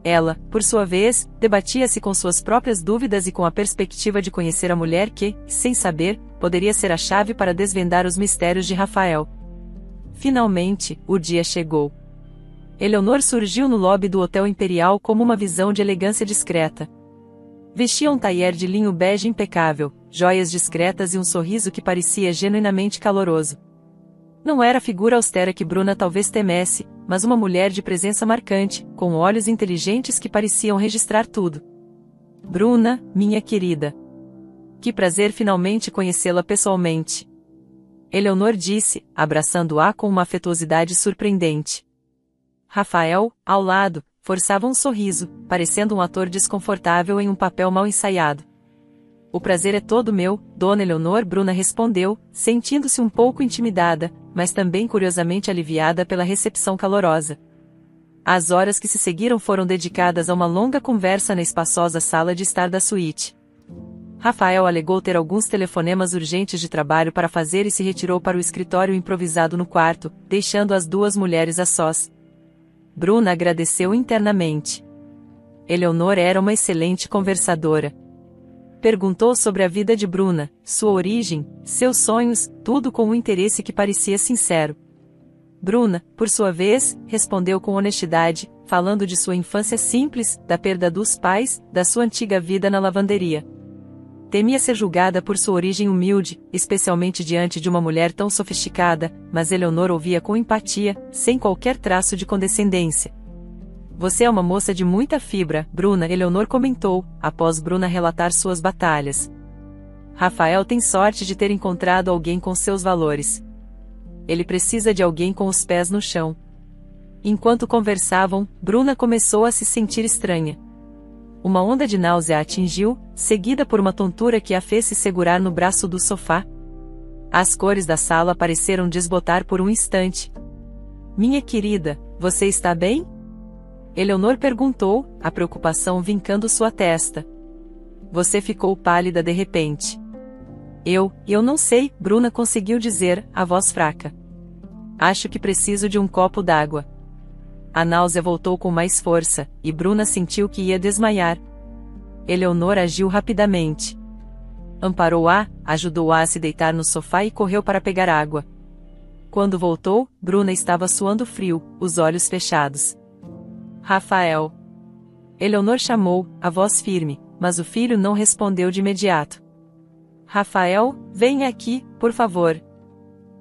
Ela, por sua vez, debatia-se com suas próprias dúvidas e com a perspectiva de conhecer a mulher que, sem saber, poderia ser a chave para desvendar os mistérios de Rafael. Finalmente, o dia chegou. Eleonor surgiu no lobby do Hotel Imperial como uma visão de elegância discreta. Vestia um tailleur de linho bege impecável, joias discretas e um sorriso que parecia genuinamente caloroso. Não era a figura austera que Bruna talvez temesse, mas uma mulher de presença marcante, com olhos inteligentes que pareciam registrar tudo. "Bruna, minha querida. Que prazer finalmente conhecê-la pessoalmente." Eleonor disse, abraçando-a com uma afetuosidade surpreendente. Rafael, ao lado, forçava um sorriso, parecendo um ator desconfortável em um papel mal ensaiado. "O prazer é todo meu, Dona Eleonor", Bruna respondeu, sentindo-se um pouco intimidada, mas também curiosamente aliviada pela recepção calorosa. As horas que se seguiram foram dedicadas a uma longa conversa na espaçosa sala de estar da suíte. Rafael alegou ter alguns telefonemas urgentes de trabalho para fazer e se retirou para o escritório improvisado no quarto, deixando as duas mulheres a sós. Bruna agradeceu internamente. Eleonor era uma excelente conversadora. Perguntou sobre a vida de Bruna, sua origem, seus sonhos, tudo com um interesse que parecia sincero. Bruna, por sua vez, respondeu com honestidade, falando de sua infância simples, da perda dos pais, da sua antiga vida na lavanderia. Temia ser julgada por sua origem humilde, especialmente diante de uma mulher tão sofisticada, mas Eleonor ouvia com empatia, sem qualquer traço de condescendência. "Você é uma moça de muita fibra, Bruna", Eleonor comentou, após Bruna relatar suas batalhas. Rafael tem sorte de ter encontrado alguém com seus valores. Ele precisa de alguém com os pés no chão. Enquanto conversavam, Bruna começou a se sentir estranha. Uma onda de náusea a atingiu, seguida por uma tontura que a fez se segurar no braço do sofá. As cores da sala pareceram desbotar por um instante. Minha querida, você está bem? Eleonor perguntou, a preocupação vincando sua testa. Você ficou pálida de repente. Eu não sei, Bruna conseguiu dizer, a voz fraca. Acho que preciso de um copo d'água. A náusea voltou com mais força, e Bruna sentiu que ia desmaiar. Eleonor agiu rapidamente. Amparou-a, ajudou-a a se deitar no sofá e correu para pegar água. Quando voltou, Bruna estava suando frio, os olhos fechados. Rafael. Eleonor chamou, a voz firme, mas o filho não respondeu de imediato. Rafael, venha aqui, por favor.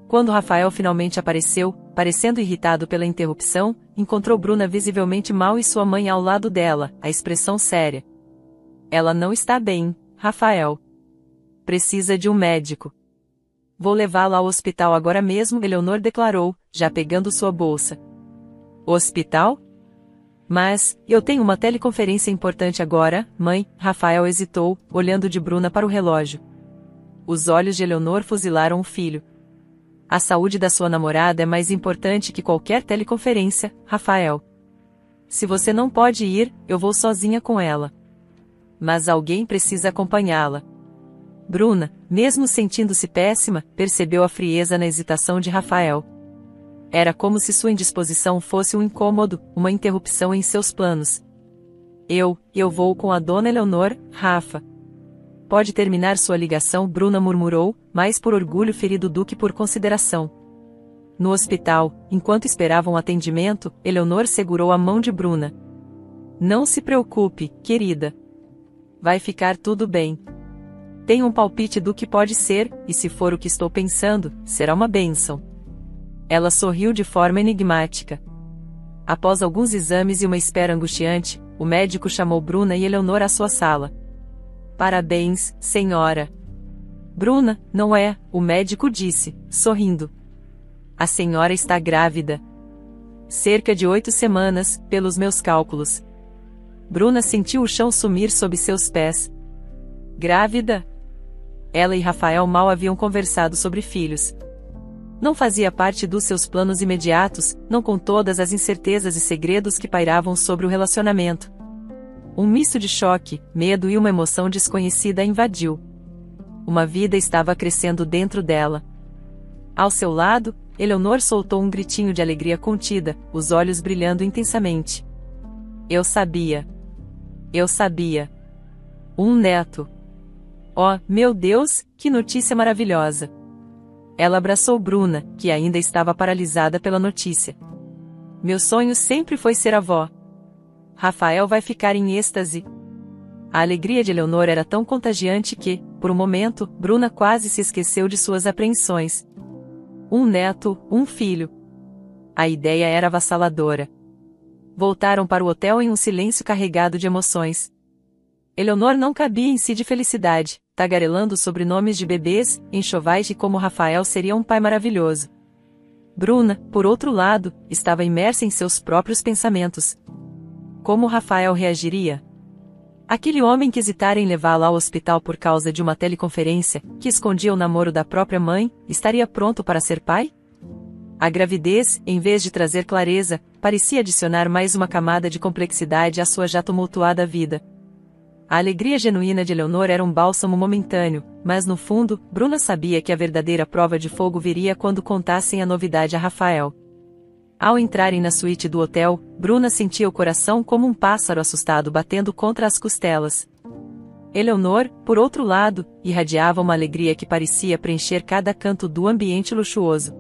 Quando Rafael finalmente apareceu, parecendo irritado pela interrupção, encontrou Bruna visivelmente mal e sua mãe ao lado dela, a expressão séria. Ela não está bem, Rafael. Precisa de um médico. Vou levá-la ao hospital agora mesmo, Eleonor declarou, já pegando sua bolsa. Hospital? Mas, eu tenho uma teleconferência importante agora, mãe, Rafael hesitou, olhando de Bruna para o relógio. Os olhos de Eleonor fuzilaram o filho. A saúde da sua namorada é mais importante que qualquer teleconferência, Rafael. Se você não pode ir, eu vou sozinha com ela. Mas alguém precisa acompanhá-la. Bruna, mesmo sentindo-se péssima, percebeu a frieza na hesitação de Rafael. Era como se sua indisposição fosse um incômodo, uma interrupção em seus planos. Eu vou com a dona Eleonor, Rafa. Pode terminar sua ligação, Bruna murmurou, mais por orgulho ferido do que por consideração. No hospital, enquanto esperavam atendimento, Eleonor segurou a mão de Bruna. Não se preocupe, querida. Vai ficar tudo bem. Tenho um palpite do que pode ser, e se for o que estou pensando, será uma bênção. Ela sorriu de forma enigmática. Após alguns exames e uma espera angustiante, o médico chamou Bruna e Eleonor à sua sala. Parabéns, senhora. Bruna, não é, o médico disse, sorrindo. A senhora está grávida. Cerca de 8 semanas, pelos meus cálculos. Bruna sentiu o chão sumir sob seus pés. Grávida? Ela e Rafael mal haviam conversado sobre filhos. Não fazia parte dos seus planos imediatos, não com todas as incertezas e segredos que pairavam sobre o relacionamento. Um misto de choque, medo e uma emoção desconhecida a invadiu. Uma vida estava crescendo dentro dela. Ao seu lado, Eleonor soltou um gritinho de alegria contida, os olhos brilhando intensamente. Eu sabia. Eu sabia. Um neto. Oh, meu Deus, que notícia maravilhosa! Ela abraçou Bruna, que ainda estava paralisada pela notícia. Meu sonho sempre foi ser avó. Rafael vai ficar em êxtase. A alegria de Eleonor era tão contagiante que, por um momento, Bruna quase se esqueceu de suas apreensões. Um neto, um filho. A ideia era avassaladora. Voltaram para o hotel em um silêncio carregado de emoções. Eleonor não cabia em si de felicidade, tagarelando sobrenomes de bebês, enxovais e como Rafael seria um pai maravilhoso. Bruna, por outro lado, estava imersa em seus próprios pensamentos. Como Rafael reagiria? Aquele homem que hesitara em levá-la ao hospital por causa de uma teleconferência, que escondia o namoro da própria mãe, estaria pronto para ser pai? A gravidez, em vez de trazer clareza, parecia adicionar mais uma camada de complexidade à sua já tumultuada vida. A alegria genuína de Eleonor era um bálsamo momentâneo, mas no fundo, Bruna sabia que a verdadeira prova de fogo viria quando contassem a novidade a Rafael. Ao entrarem na suíte do hotel, Bruna sentia o coração como um pássaro assustado batendo contra as costelas. Eleonor, por outro lado, irradiava uma alegria que parecia preencher cada canto do ambiente luxuoso.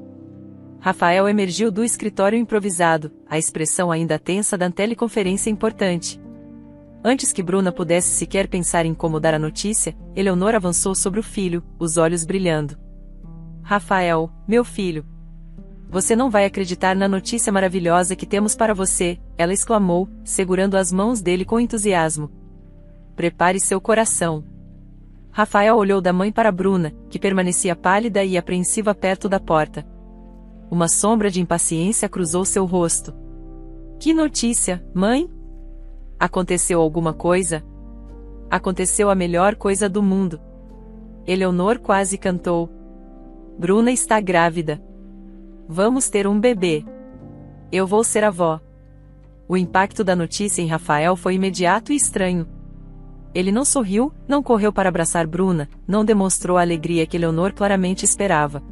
Rafael emergiu do escritório improvisado, a expressão ainda tensa da teleconferência importante. Antes que Bruna pudesse sequer pensar em como dar a notícia, Eleonor avançou sobre o filho, os olhos brilhando. Rafael, meu filho. Você não vai acreditar na notícia maravilhosa que temos para você, ela exclamou, segurando as mãos dele com entusiasmo. Prepare seu coração. Rafael olhou da mãe para Bruna, que permanecia pálida e apreensiva perto da porta. Uma sombra de impaciência cruzou seu rosto. Que notícia, mãe? Aconteceu alguma coisa? Aconteceu a melhor coisa do mundo. Eleonor quase cantou. Bruna está grávida. Vamos ter um bebê. Eu vou ser avó. O impacto da notícia em Rafael foi imediato e estranho. Ele não sorriu, não correu para abraçar Bruna, não demonstrou a alegria que Eleonor claramente esperava.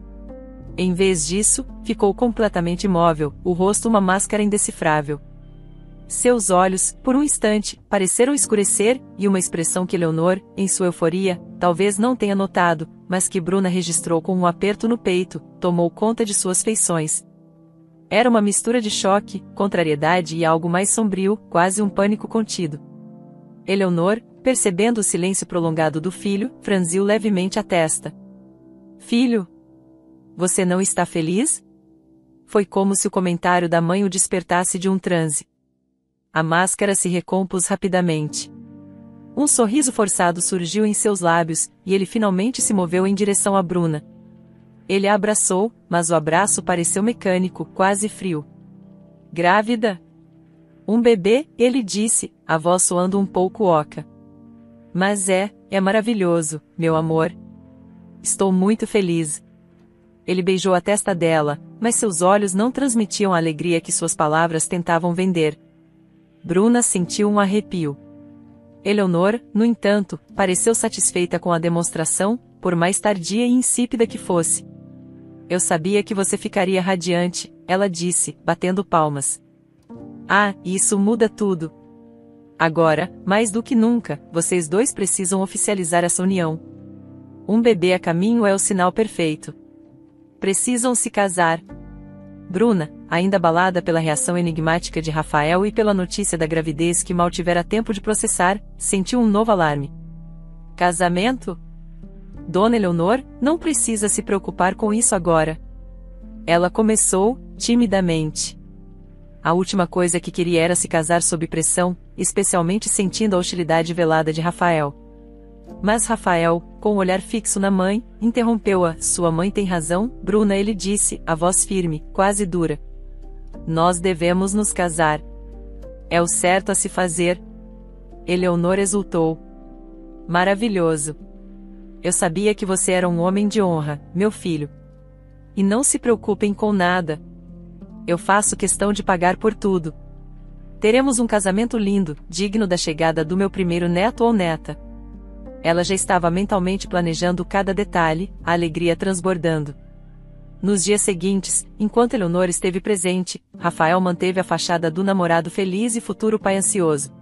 Em vez disso, ficou completamente imóvel, o rosto uma máscara indecifrável. Seus olhos, por um instante, pareceram escurecer, e uma expressão que Eleonor, em sua euforia, talvez não tenha notado, mas que Bruna registrou com um aperto no peito, tomou conta de suas feições. Era uma mistura de choque, contrariedade e algo mais sombrio, quase um pânico contido. Eleonor, percebendo o silêncio prolongado do filho, franziu levemente a testa. Filho? Você não está feliz? Foi como se o comentário da mãe o despertasse de um transe. A máscara se recompôs rapidamente. Um sorriso forçado surgiu em seus lábios, e ele finalmente se moveu em direção a Bruna. Ele a abraçou, mas o abraço pareceu mecânico, quase frio. Grávida? Um bebê, ele disse, a voz soando um pouco oca. Mas é maravilhoso, meu amor. Estou muito feliz. Ele beijou a testa dela, mas seus olhos não transmitiam a alegria que suas palavras tentavam vender. Bruna sentiu um arrepio. Eleonor, no entanto, pareceu satisfeita com a demonstração, por mais tardia e insípida que fosse. Eu sabia que você ficaria radiante, ela disse, batendo palmas. Ah, isso muda tudo. Agora, mais do que nunca, vocês dois precisam oficializar essa união. Um bebê a caminho é o sinal perfeito. Precisam se casar. Bruna, ainda abalada pela reação enigmática de Rafael e pela notícia da gravidez que mal tivera tempo de processar, sentiu um novo alarme. Casamento? Dona Eleonor, não precisa se preocupar com isso agora. Ela começou, timidamente. A última coisa que queria era se casar sob pressão, especialmente sentindo a hostilidade velada de Rafael. Mas Rafael, com o olhar fixo na mãe, interrompeu-a. Sua mãe tem razão, Bruna, ele disse, a voz firme, quase dura. Nós devemos nos casar. É o certo a se fazer. Eleonor exultou. Maravilhoso. Eu sabia que você era um homem de honra, meu filho. E não se preocupem com nada. Eu faço questão de pagar por tudo. Teremos um casamento lindo, digno da chegada do meu primeiro neto ou neta. Ela já estava mentalmente planejando cada detalhe, a alegria transbordando. Nos dias seguintes, enquanto Eleonor esteve presente, Rafael manteve a fachada do namorado feliz e futuro pai ansioso.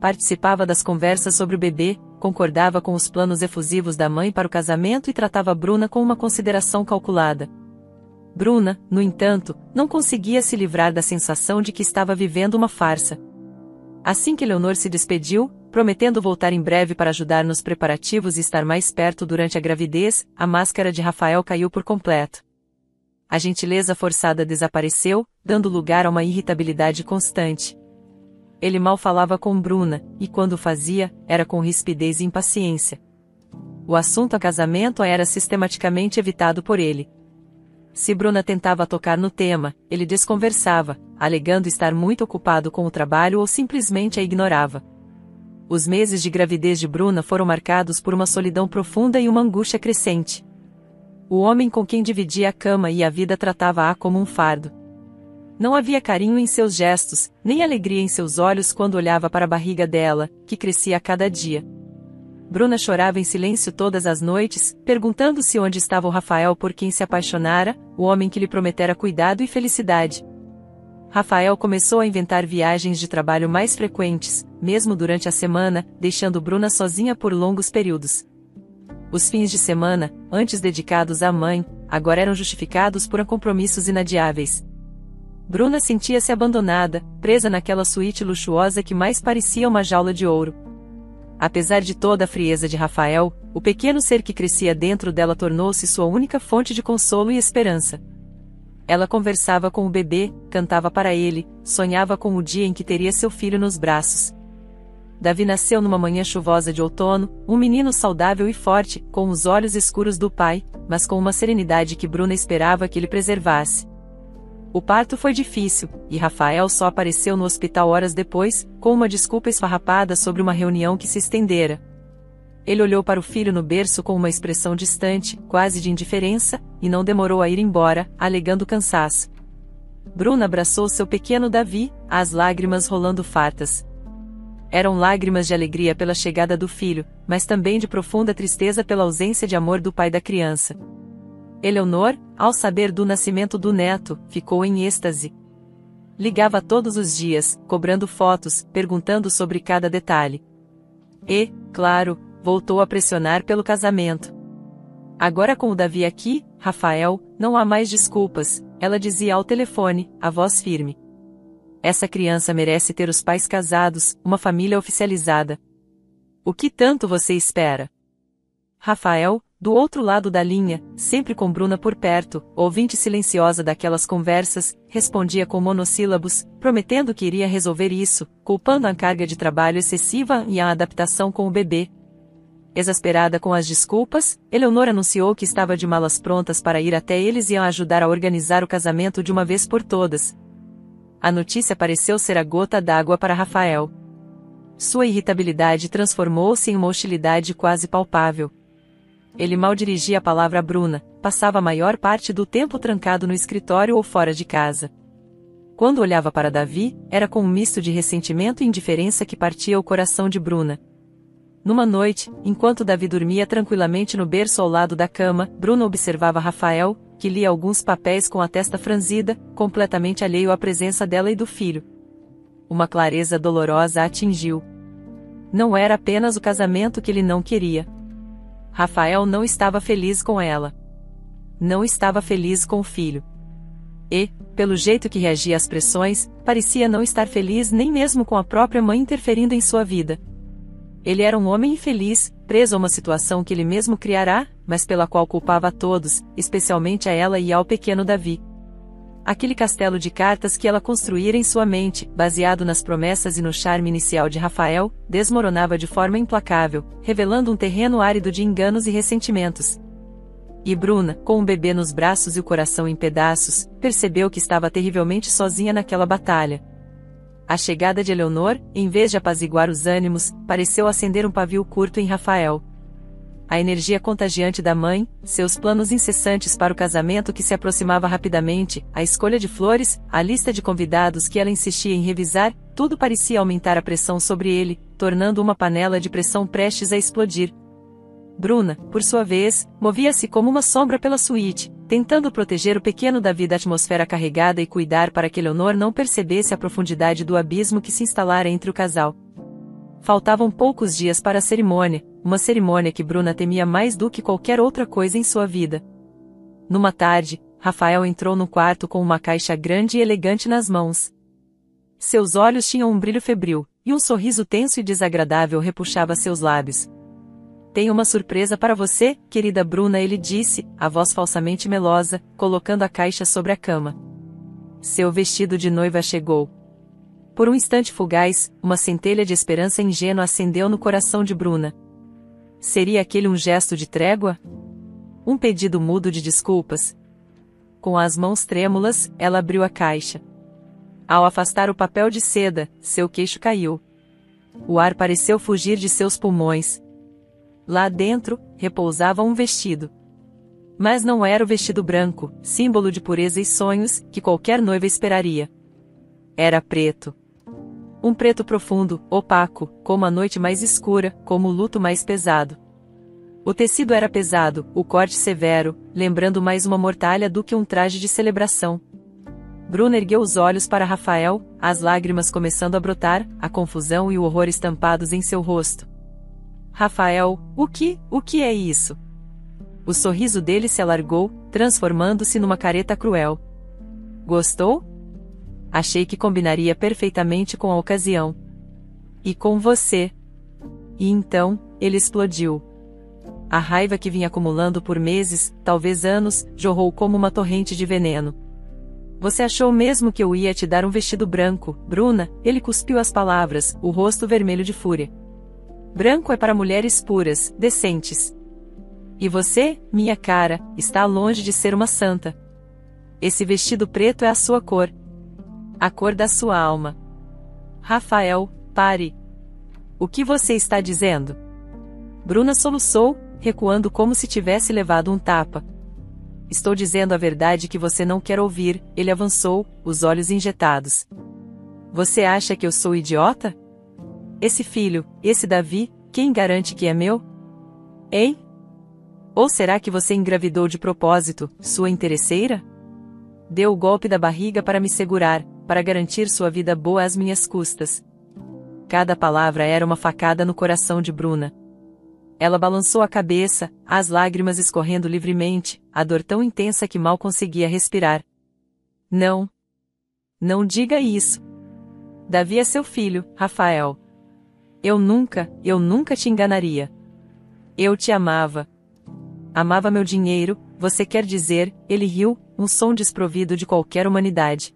Participava das conversas sobre o bebê, concordava com os planos efusivos da mãe para o casamento e tratava Bruna com uma consideração calculada. Bruna, no entanto, não conseguia se livrar da sensação de que estava vivendo uma farsa. Assim que Eleonor se despediu, prometendo voltar em breve para ajudar nos preparativos e estar mais perto durante a gravidez, a máscara de Rafael caiu por completo. A gentileza forçada desapareceu, dando lugar a uma irritabilidade constante. Ele mal falava com Bruna, e quando o fazia, era com rispidez e impaciência. O assunto a casamento era sistematicamente evitado por ele. Se Bruna tentava tocar no tema, ele desconversava, alegando estar muito ocupado com o trabalho ou simplesmente a ignorava. Os meses de gravidez de Bruna foram marcados por uma solidão profunda e uma angústia crescente. O homem com quem dividia a cama e a vida tratava-a como um fardo. Não havia carinho em seus gestos, nem alegria em seus olhos quando olhava para a barriga dela, que crescia a cada dia. Bruna chorava em silêncio todas as noites, perguntando-se onde estava o Rafael por quem se apaixonara, o homem que lhe prometera cuidado e felicidade. Rafael começou a inventar viagens de trabalho mais frequentes, mesmo durante a semana, deixando Bruna sozinha por longos períodos. Os fins de semana, antes dedicados à mãe, agora eram justificados por compromissos inadiáveis. Bruna sentia-se abandonada, presa naquela suíte luxuosa que mais parecia uma jaula de ouro. Apesar de toda a frieza de Rafael, o pequeno ser que crescia dentro dela tornou-se sua única fonte de consolo e esperança. Ela conversava com o bebê, cantava para ele, sonhava com o dia em que teria seu filho nos braços. Davi nasceu numa manhã chuvosa de outono, um menino saudável e forte, com os olhos escuros do pai, mas com uma serenidade que Bruna esperava que ele preservasse. O parto foi difícil, e Rafael só apareceu no hospital horas depois, com uma desculpa esfarrapada sobre uma reunião que se estendera. Ele olhou para o filho no berço com uma expressão distante, quase de indiferença, e não demorou a ir embora, alegando cansaço. Bruna abraçou seu pequeno Davi, as lágrimas rolando fartas. Eram lágrimas de alegria pela chegada do filho, mas também de profunda tristeza pela ausência de amor do pai da criança. Eleonor, ao saber do nascimento do neto, ficou em êxtase. Ligava todos os dias, cobrando fotos, perguntando sobre cada detalhe. E, claro, voltou a pressionar pelo casamento. Agora com o Davi aqui, Rafael, não há mais desculpas, ela dizia ao telefone, a voz firme. Essa criança merece ter os pais casados, uma família oficializada. O que tanto você espera? Rafael, do outro lado da linha, sempre com Bruna por perto, ouvinte silenciosa daquelas conversas, respondia com monossílabos, prometendo que iria resolver isso, culpando a carga de trabalho excessiva e a adaptação com o bebê. Exasperada com as desculpas, Eleonor anunciou que estava de malas prontas para ir até eles e a ajudar a organizar o casamento de uma vez por todas. A notícia pareceu ser a gota d'água para Rafael. Sua irritabilidade transformou-se em uma hostilidade quase palpável. Ele mal dirigia a palavra a Bruna, passava a maior parte do tempo trancado no escritório ou fora de casa. Quando olhava para Davi, era com um misto de ressentimento e indiferença que partia o coração de Bruna. Numa noite, enquanto Davi dormia tranquilamente no berço ao lado da cama, Bruna observava Rafael, que lia alguns papéis com a testa franzida, completamente alheio à presença dela e do filho. Uma clareza dolorosa a atingiu. Não era apenas o casamento que ele não queria. Rafael não estava feliz com ela. Não estava feliz com o filho. E, pelo jeito que reagia às pressões, parecia não estar feliz nem mesmo com a própria mãe interferindo em sua vida. Ele era um homem infeliz, preso a uma situação que ele mesmo criará, mas pela qual culpava a todos, especialmente a ela e ao pequeno Davi. Aquele castelo de cartas que ela construíra em sua mente, baseado nas promessas e no charme inicial de Rafael, desmoronava de forma implacável, revelando um terreno árido de enganos e ressentimentos. E Bruna, com um bebê nos braços e o coração em pedaços, percebeu que estava terrivelmente sozinha naquela batalha. A chegada de Eleonor, em vez de apaziguar os ânimos, pareceu acender um pavio curto em Rafael. A energia contagiante da mãe, seus planos incessantes para o casamento que se aproximava rapidamente, a escolha de flores, a lista de convidados que ela insistia em revisar, tudo parecia aumentar a pressão sobre ele, tornando uma panela de pressão prestes a explodir. Bruna, por sua vez, movia-se como uma sombra pela suíte, tentando proteger o pequeno Davi da atmosfera carregada e cuidar para que Eleonor não percebesse a profundidade do abismo que se instalara entre o casal. Faltavam poucos dias para a cerimônia, uma cerimônia que Bruna temia mais do que qualquer outra coisa em sua vida. Numa tarde, Rafael entrou no quarto com uma caixa grande e elegante nas mãos. Seus olhos tinham um brilho febril, e um sorriso tenso e desagradável repuxava seus lábios. Tenho uma surpresa para você, querida Bruna, ele disse, a voz falsamente melosa, colocando a caixa sobre a cama. Seu vestido de noiva chegou. Por um instante fugaz, uma centelha de esperança ingênua acendeu no coração de Bruna. Seria aquele um gesto de trégua? Um pedido mudo de desculpas? Com as mãos trêmulas, ela abriu a caixa. Ao afastar o papel de seda, seu queixo caiu. O ar pareceu fugir de seus pulmões. Lá dentro, repousava um vestido. Mas não era o vestido branco, símbolo de pureza e sonhos, que qualquer noiva esperaria. Era preto. Um preto profundo, opaco, como a noite mais escura, como o luto mais pesado. O tecido era pesado, o corte severo, lembrando mais uma mortalha do que um traje de celebração. Bruna ergueu os olhos para Rafael, as lágrimas começando a brotar, a confusão e o horror estampados em seu rosto. Rafael, o que é isso? O sorriso dele se alargou, transformando-se numa careta cruel. Gostou? Achei que combinaria perfeitamente com a ocasião. E com você. E então, ele explodiu. A raiva que vinha acumulando por meses, talvez anos, jorrou como uma torrente de veneno. Você achou mesmo que eu ia te dar um vestido branco, Bruna? Ele cuspiu as palavras, o rosto vermelho de fúria. Branco é para mulheres puras, decentes. E você, minha cara, está longe de ser uma santa. Esse vestido preto é a sua cor. A cor da sua alma. Rafael, pare. O que você está dizendo? Bruna soluçou, recuando como se tivesse levado um tapa. Estou dizendo a verdade que você não quer ouvir, ele avançou, os olhos injetados. Você acha que eu sou idiota? Esse filho, esse Davi, quem garante que é meu? Hein? Ou será que você engravidou de propósito, sua interesseira? Deu o golpe da barriga para me segurar, para garantir sua vida boa às minhas custas. Cada palavra era uma facada no coração de Bruna. Ela balançou a cabeça, as lágrimas escorrendo livremente, a dor tão intensa que mal conseguia respirar. Não. Não diga isso. Davi é seu filho, Rafael. Eu nunca te enganaria. Eu te amava. Amava meu dinheiro, você quer dizer, ele riu, um som desprovido de qualquer humanidade.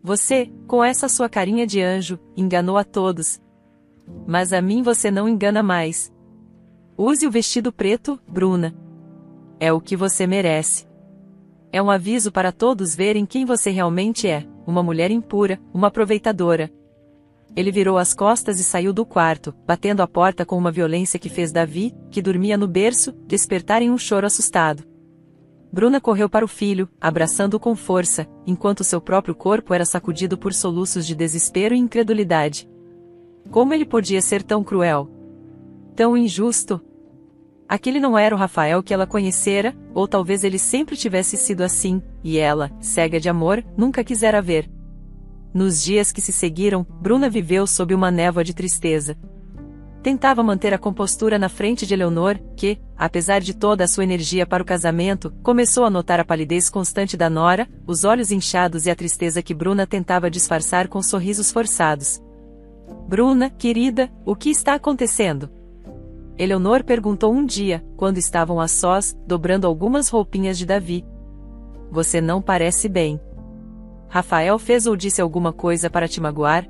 Você, com essa sua carinha de anjo, enganou a todos. Mas a mim você não engana mais. Use o vestido preto, Bruna. É o que você merece. É um aviso para todos verem quem você realmente é, uma mulher impura, uma aproveitadora. Ele virou as costas e saiu do quarto, batendo a porta com uma violência que fez Davi, que dormia no berço, despertar em um choro assustado. Bruna correu para o filho, abraçando-o com força, enquanto seu próprio corpo era sacudido por soluços de desespero e incredulidade. Como ele podia ser tão cruel? Tão injusto? Aquele não era o Rafael que ela conhecera, ou talvez ele sempre tivesse sido assim, e ela, cega de amor, nunca quisera ver. Nos dias que se seguiram, Bruna viveu sob uma névoa de tristeza. Tentava manter a compostura na frente de Eleonor, que, apesar de toda a sua energia para o casamento, começou a notar a palidez constante da nora, os olhos inchados e a tristeza que Bruna tentava disfarçar com sorrisos forçados. Bruna, querida, o que está acontecendo? Eleonor perguntou um dia, quando estavam a sós, dobrando algumas roupinhas de Davi. Você não parece bem. Rafael fez ou disse alguma coisa para te magoar?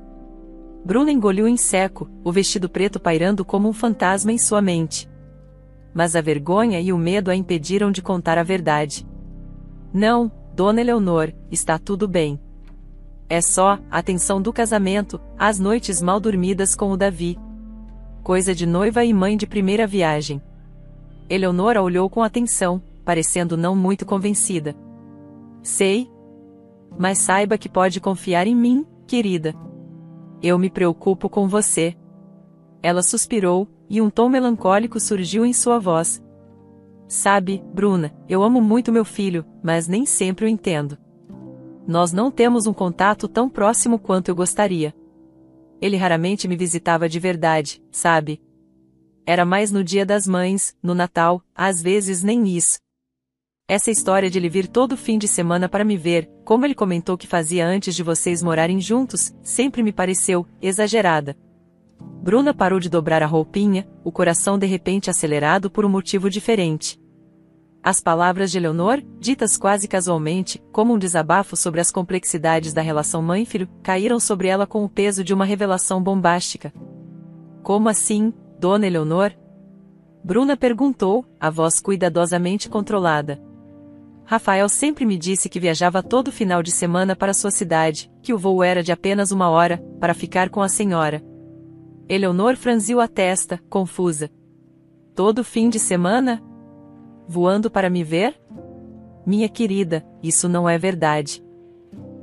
Bruna engoliu em seco, o vestido preto pairando como um fantasma em sua mente. Mas a vergonha e o medo a impediram de contar a verdade. Não, Dona Eleonor, está tudo bem. É só a tensão do casamento, as noites mal dormidas com o Davi. Coisa de noiva e mãe de primeira viagem. Eleonora olhou com atenção, parecendo não muito convencida. Sei. Mas saiba que pode confiar em mim, querida. Eu me preocupo com você. Ela suspirou, e um tom melancólico surgiu em sua voz. Sabe, Bruna, eu amo muito meu filho, mas nem sempre o entendo. Nós não temos um contato tão próximo quanto eu gostaria. Ele raramente me visitava de verdade, sabe? Era mais no Dia das Mães, no Natal, às vezes nem isso. Essa história de ele vir todo fim de semana para me ver, como ele comentou que fazia antes de vocês morarem juntos, sempre me pareceu exagerada. Bruna parou de dobrar a roupinha, o coração de repente acelerado por um motivo diferente. As palavras de Eleonor, ditas quase casualmente, como um desabafo sobre as complexidades da relação mãe-filho, caíram sobre ela com o peso de uma revelação bombástica. Como assim, Dona Eleonor? Bruna perguntou, a voz cuidadosamente controlada. Rafael sempre me disse que viajava todo final de semana para sua cidade, que o voo era de apenas 1 hora, para ficar com a senhora. Eleonor franziu a testa, confusa. Todo fim de semana? Voando para me ver? Minha querida, isso não é verdade.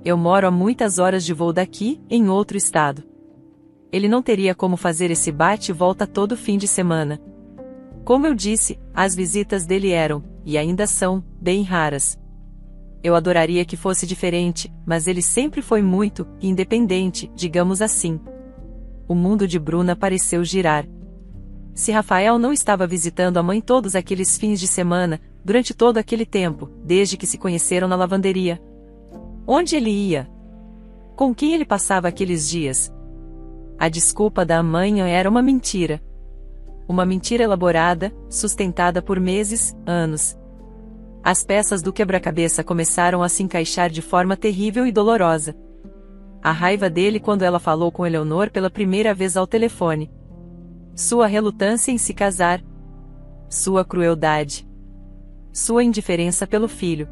Eu moro a muitas horas de voo daqui, em outro estado. Ele não teria como fazer esse bate e volta todo fim de semana. Como eu disse, as visitas dele eram, e ainda são, bem raras. Eu adoraria que fosse diferente, mas ele sempre foi muito independente, digamos assim. O mundo de Bruna pareceu girar. Se Rafael não estava visitando a mãe todos aqueles fins de semana, durante todo aquele tempo, desde que se conheceram na lavanderia. Onde ele ia? Com quem ele passava aqueles dias? A desculpa da mãe era uma mentira. Uma mentira elaborada, sustentada por meses, anos. As peças do quebra-cabeça começaram a se encaixar de forma terrível e dolorosa. A raiva dele quando ela falou com Eleanor pela primeira vez ao telefone. Sua relutância em se casar. Sua crueldade. Sua indiferença pelo filho.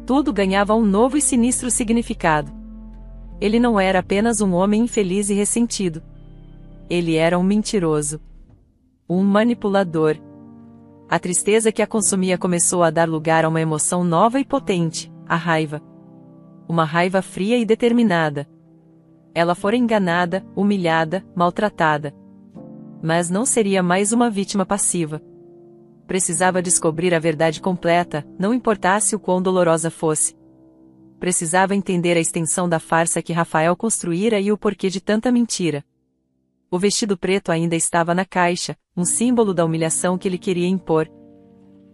Tudo ganhava um novo e sinistro significado. Ele não era apenas um homem infeliz e ressentido. Ele era um mentiroso. Um manipulador. A tristeza que a consumia começou a dar lugar a uma emoção nova e potente, a raiva. Uma raiva fria e determinada. Ela fora enganada, humilhada, maltratada. Mas não seria mais uma vítima passiva. Precisava descobrir a verdade completa, não importasse o quão dolorosa fosse. Precisava entender a extensão da farsa que Rafael construíra e o porquê de tanta mentira. O vestido preto ainda estava na caixa, um símbolo da humilhação que ele queria impor.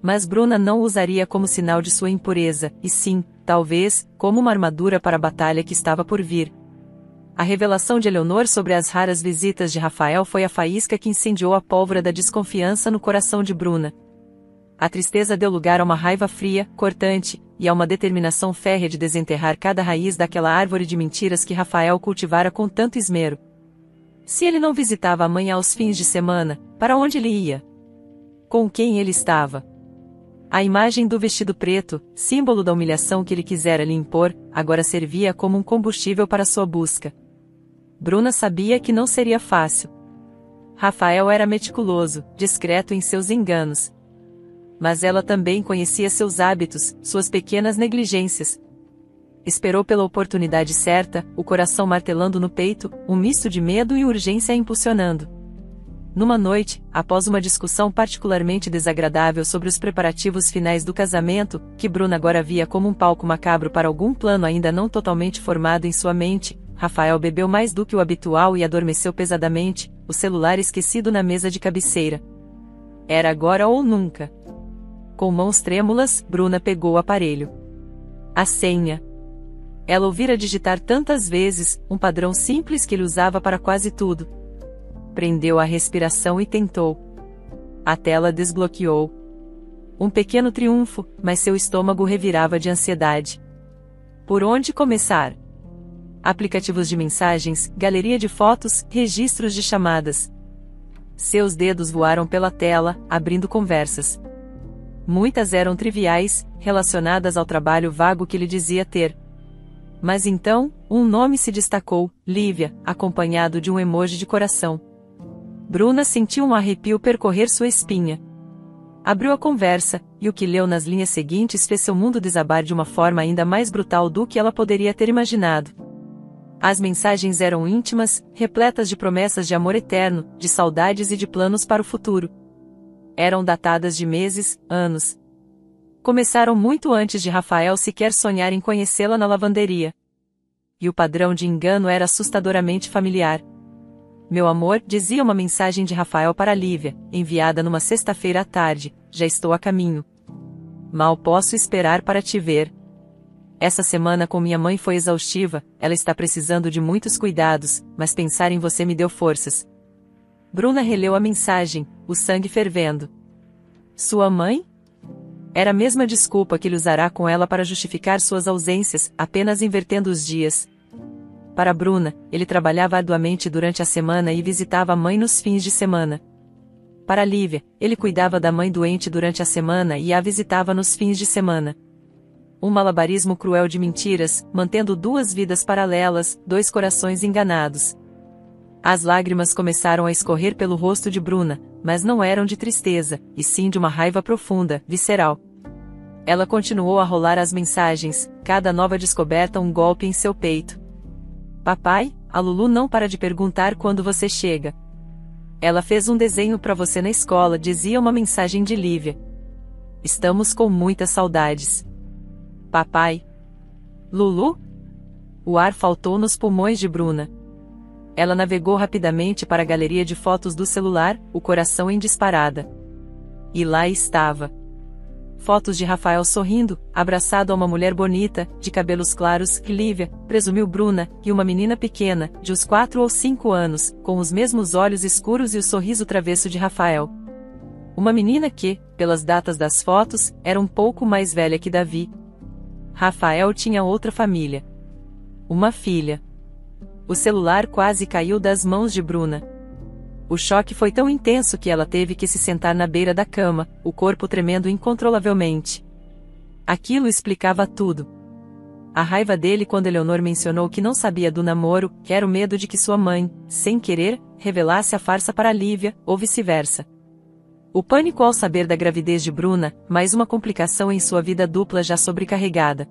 Mas Bruna não o usaria como sinal de sua impureza, e sim, talvez, como uma armadura para a batalha que estava por vir. A revelação de Eleanor sobre as raras visitas de Rafael foi a faísca que incendiou a pólvora da desconfiança no coração de Bruna. A tristeza deu lugar a uma raiva fria, cortante, e a uma determinação férrea de desenterrar cada raiz daquela árvore de mentiras que Rafael cultivara com tanto esmero. Se ele não visitava a mãe aos fins de semana, para onde ele ia? Com quem ele estava? A imagem do vestido preto, símbolo da humilhação que ele quisera lhe impor, agora servia como um combustível para sua busca. Bruna sabia que não seria fácil. Rafael era meticuloso, discreto em seus enganos. Mas ela também conhecia seus hábitos, suas pequenas negligências. Esperou pela oportunidade certa, o coração martelando no peito, um misto de medo e urgência a impulsionando. Numa noite, após uma discussão particularmente desagradável sobre os preparativos finais do casamento, que Bruna agora via como um palco macabro para algum plano ainda não totalmente formado em sua mente, Rafael bebeu mais do que o habitual e adormeceu pesadamente, o celular esquecido na mesa de cabeceira. Era agora ou nunca. Com mãos trêmulas, Bruna pegou o aparelho. A senha. Ela ouvira digitar tantas vezes, um padrão simples que ele usava para quase tudo. Prendeu a respiração e tentou. A tela desbloqueou. Um pequeno triunfo, mas seu estômago revirava de ansiedade. Por onde começar? Aplicativos de mensagens, galeria de fotos, registros de chamadas. Seus dedos voaram pela tela, abrindo conversas. Muitas eram triviais, relacionadas ao trabalho vago que ele dizia ter. Mas então, um nome se destacou, Lívia, acompanhado de um emoji de coração. Bruna sentiu um arrepio percorrer sua espinha. Abriu a conversa, e o que leu nas linhas seguintes fez seu mundo desabar de uma forma ainda mais brutal do que ela poderia ter imaginado. As mensagens eram íntimas, repletas de promessas de amor eterno, de saudades e de planos para o futuro. Eram datadas de meses, anos. Começaram muito antes de Rafael sequer sonhar em conhecê-la na lavanderia. E o padrão de engano era assustadoramente familiar. Meu amor, dizia uma mensagem de Rafael para Lívia, enviada numa sexta-feira à tarde, já estou a caminho. Mal posso esperar para te ver. Essa semana com minha mãe foi exaustiva, ela está precisando de muitos cuidados, mas pensar em você me deu forças. Bruna releu a mensagem, o sangue fervendo. Sua mãe? Era a mesma desculpa que ele usará com ela para justificar suas ausências, apenas invertendo os dias. Para Bruna, ele trabalhava arduamente durante a semana e visitava a mãe nos fins de semana. Para Lívia, ele cuidava da mãe doente durante a semana e a visitava nos fins de semana. Um malabarismo cruel de mentiras, mantendo duas vidas paralelas, dois corações enganados. As lágrimas começaram a escorrer pelo rosto de Bruna, mas não eram de tristeza, e sim de uma raiva profunda, visceral. Ela continuou a rolar as mensagens, cada nova descoberta um golpe em seu peito. Papai, a Lulu não para de perguntar quando você chega. Ela fez um desenho para você na escola, dizia uma mensagem de Lívia. Estamos com muitas saudades. Papai. Lulu? O ar faltou nos pulmões de Bruna. Ela navegou rapidamente para a galeria de fotos do celular, o coração em disparada. E lá estava. Fotos de Rafael sorrindo, abraçado a uma mulher bonita, de cabelos claros, Lívia, presumiu Bruna, e uma menina pequena, de uns 4 ou 5 anos, com os mesmos olhos escuros e o sorriso travesso de Rafael. Uma menina que, pelas datas das fotos, era um pouco mais velha que Davi. Rafael tinha outra família. Uma filha. O celular quase caiu das mãos de Bruna. O choque foi tão intenso que ela teve que se sentar na beira da cama, o corpo tremendo incontrolavelmente. Aquilo explicava tudo. A raiva dele quando Eleonor mencionou que não sabia do namoro, era o medo de que sua mãe, sem querer, revelasse a farsa para Lívia, ou vice-versa. O pânico ao saber da gravidez de Bruna, mais uma complicação em sua vida dupla já sobrecarregada.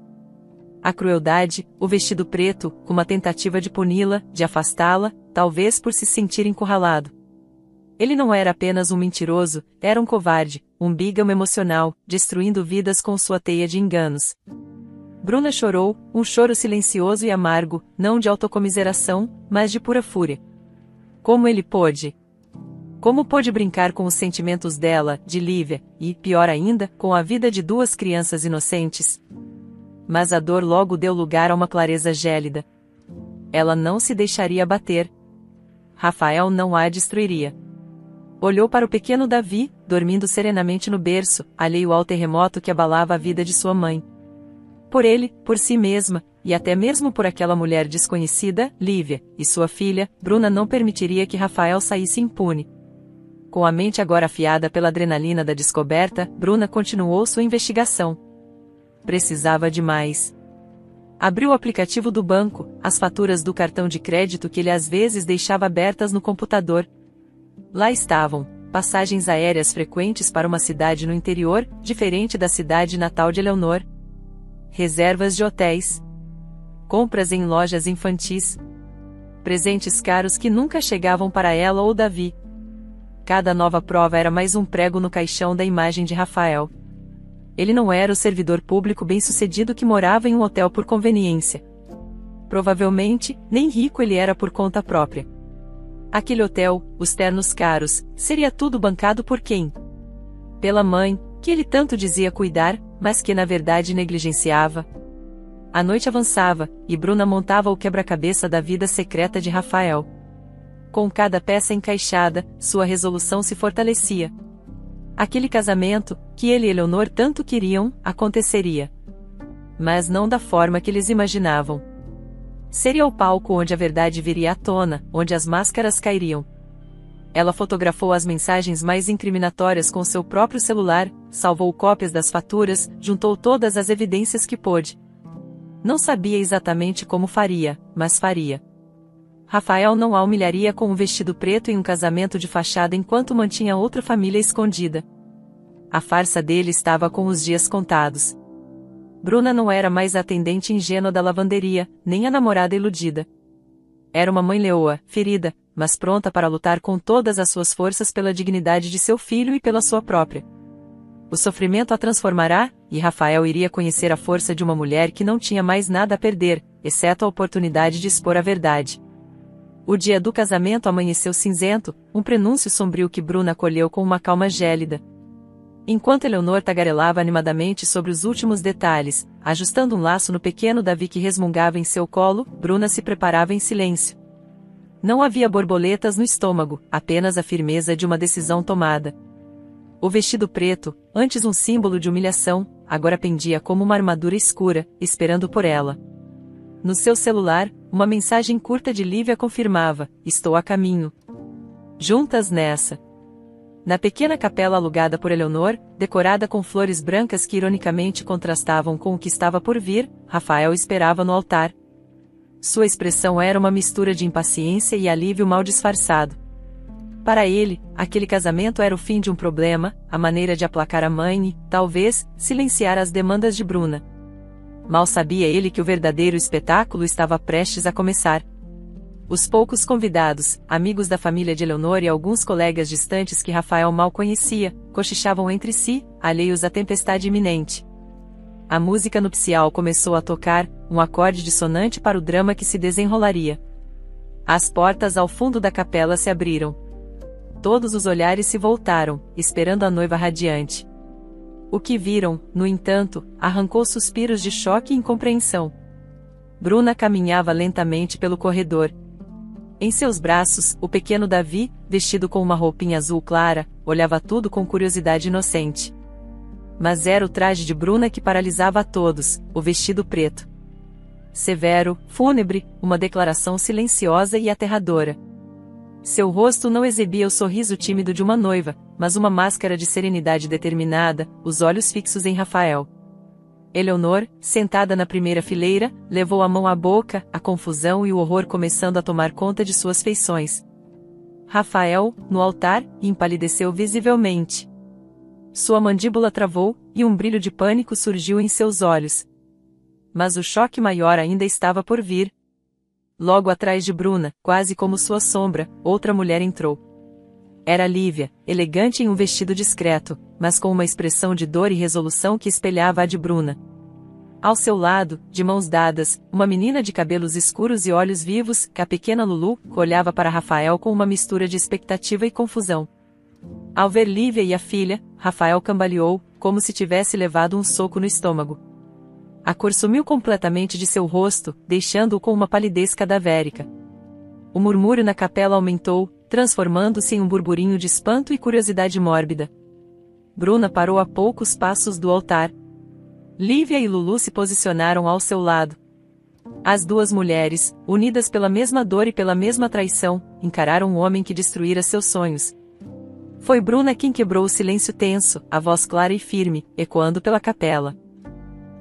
A crueldade, o vestido preto, uma tentativa de puni-la, de afastá-la, talvez por se sentir encurralado. Ele não era apenas um mentiroso, era um covarde, um bígamo emocional, destruindo vidas com sua teia de enganos. Bruna chorou, um choro silencioso e amargo, não de autocomiseração, mas de pura fúria. Como ele pôde? Como pôde brincar com os sentimentos dela, de Lívia, e, pior ainda, com a vida de duas crianças inocentes? Mas a dor logo deu lugar a uma clareza gélida. Ela não se deixaria abater. Rafael não a destruiria. Olhou para o pequeno Davi, dormindo serenamente no berço, alheio ao terremoto que abalava a vida de sua mãe. Por ele, por si mesma, e até mesmo por aquela mulher desconhecida, Lívia, e sua filha, Bruna não permitiria que Rafael saísse impune. Com a mente agora afiada pela adrenalina da descoberta, Bruna continuou sua investigação. Precisava de mais. Abriu o aplicativo do banco, as faturas do cartão de crédito que ele às vezes deixava abertas no computador. Lá estavam, passagens aéreas frequentes para uma cidade no interior, diferente da cidade natal de Eleonor. Reservas de hotéis. Compras em lojas infantis. Presentes caros que nunca chegavam para ela ou Davi. Cada nova prova era mais um prego no caixão da imagem de Rafael. Ele não era o servidor público bem-sucedido que morava em um hotel por conveniência. Provavelmente, nem rico ele era por conta própria. Aquele hotel, os ternos caros, seria tudo bancado por quem? Pela mãe, que ele tanto dizia cuidar, mas que na verdade negligenciava. A noite avançava, e Bruna montava o quebra-cabeça da vida secreta de Rafael. Com cada peça encaixada, sua resolução se fortalecia. Aquele casamento, que ele e Eleonor tanto queriam, aconteceria. Mas não da forma que eles imaginavam. Seria o palco onde a verdade viria à tona, onde as máscaras cairiam. Ela fotografou as mensagens mais incriminatórias com seu próprio celular, salvou cópias das faturas, juntou todas as evidências que pôde. Não sabia exatamente como faria, mas faria. Rafael não a humilharia com um vestido preto em um casamento de fachada enquanto mantinha outra família escondida. A farsa dele estava com os dias contados. Bruna não era mais a atendente ingênua da lavanderia, nem a namorada iludida. Era uma mãe leoa, ferida, mas pronta para lutar com todas as suas forças pela dignidade de seu filho e pela sua própria. O sofrimento a transformará, e Rafael iria conhecer a força de uma mulher que não tinha mais nada a perder, exceto a oportunidade de expor a verdade. O dia do casamento amanheceu cinzento, um prenúncio sombrio que Bruna acolheu com uma calma gélida. Enquanto Eleonor tagarelava animadamente sobre os últimos detalhes, ajustando um laço no pequeno Davi que resmungava em seu colo, Bruna se preparava em silêncio. Não havia borboletas no estômago, apenas a firmeza de uma decisão tomada. O vestido preto, antes um símbolo de humilhação, agora pendia como uma armadura escura, esperando por ela. No seu celular, uma mensagem curta de Lívia confirmava: "Estou a caminho." Juntas nessa. Na pequena capela alugada por Eleonor, decorada com flores brancas que ironicamente contrastavam com o que estava por vir, Rafael esperava no altar. Sua expressão era uma mistura de impaciência e alívio mal disfarçado. Para ele, aquele casamento era o fim de um problema, a maneira de aplacar a mãe e, talvez, silenciar as demandas de Bruna. Mal sabia ele que o verdadeiro espetáculo estava prestes a começar. Os poucos convidados, amigos da família de Eleonor e alguns colegas distantes que Rafael mal conhecia, cochichavam entre si, alheios à tempestade iminente. A música nupcial começou a tocar, um acorde dissonante para o drama que se desenrolaria. As portas ao fundo da capela se abriram. Todos os olhares se voltaram, esperando a noiva radiante. O que viram, no entanto, arrancou suspiros de choque e incompreensão. Bruna caminhava lentamente pelo corredor. Em seus braços, o pequeno Davi, vestido com uma roupinha azul clara, olhava tudo com curiosidade inocente. Mas era o traje de Bruna que paralisava a todos, o vestido preto. Severo, fúnebre, uma declaração silenciosa e aterradora. Seu rosto não exibia o sorriso tímido de uma noiva, mas uma máscara de serenidade determinada, os olhos fixos em Rafael. Eleonor, sentada na primeira fileira, levou a mão à boca, a confusão e o horror começando a tomar conta de suas feições. Rafael, no altar, empalideceu visivelmente. Sua mandíbula travou, e um brilho de pânico surgiu em seus olhos. Mas o choque maior ainda estava por vir. Logo atrás de Bruna, quase como sua sombra, outra mulher entrou. Era Lívia, elegante em um vestido discreto, mas com uma expressão de dor e resolução que espelhava a de Bruna. Ao seu lado, de mãos dadas, uma menina de cabelos escuros e olhos vivos, a pequena Lulu, olhava para Rafael com uma mistura de expectativa e confusão. Ao ver Lívia e a filha, Rafael cambaleou, como se tivesse levado um soco no estômago. A cor sumiu completamente de seu rosto, deixando-o com uma palidez cadavérica. O murmúrio na capela aumentou, transformando-se em um burburinho de espanto e curiosidade mórbida. Bruna parou a poucos passos do altar. Lívia e Lulu se posicionaram ao seu lado. As duas mulheres, unidas pela mesma dor e pela mesma traição, encararam o homem que destruíra seus sonhos. Foi Bruna quem quebrou o silêncio tenso, a voz clara e firme, ecoando pela capela.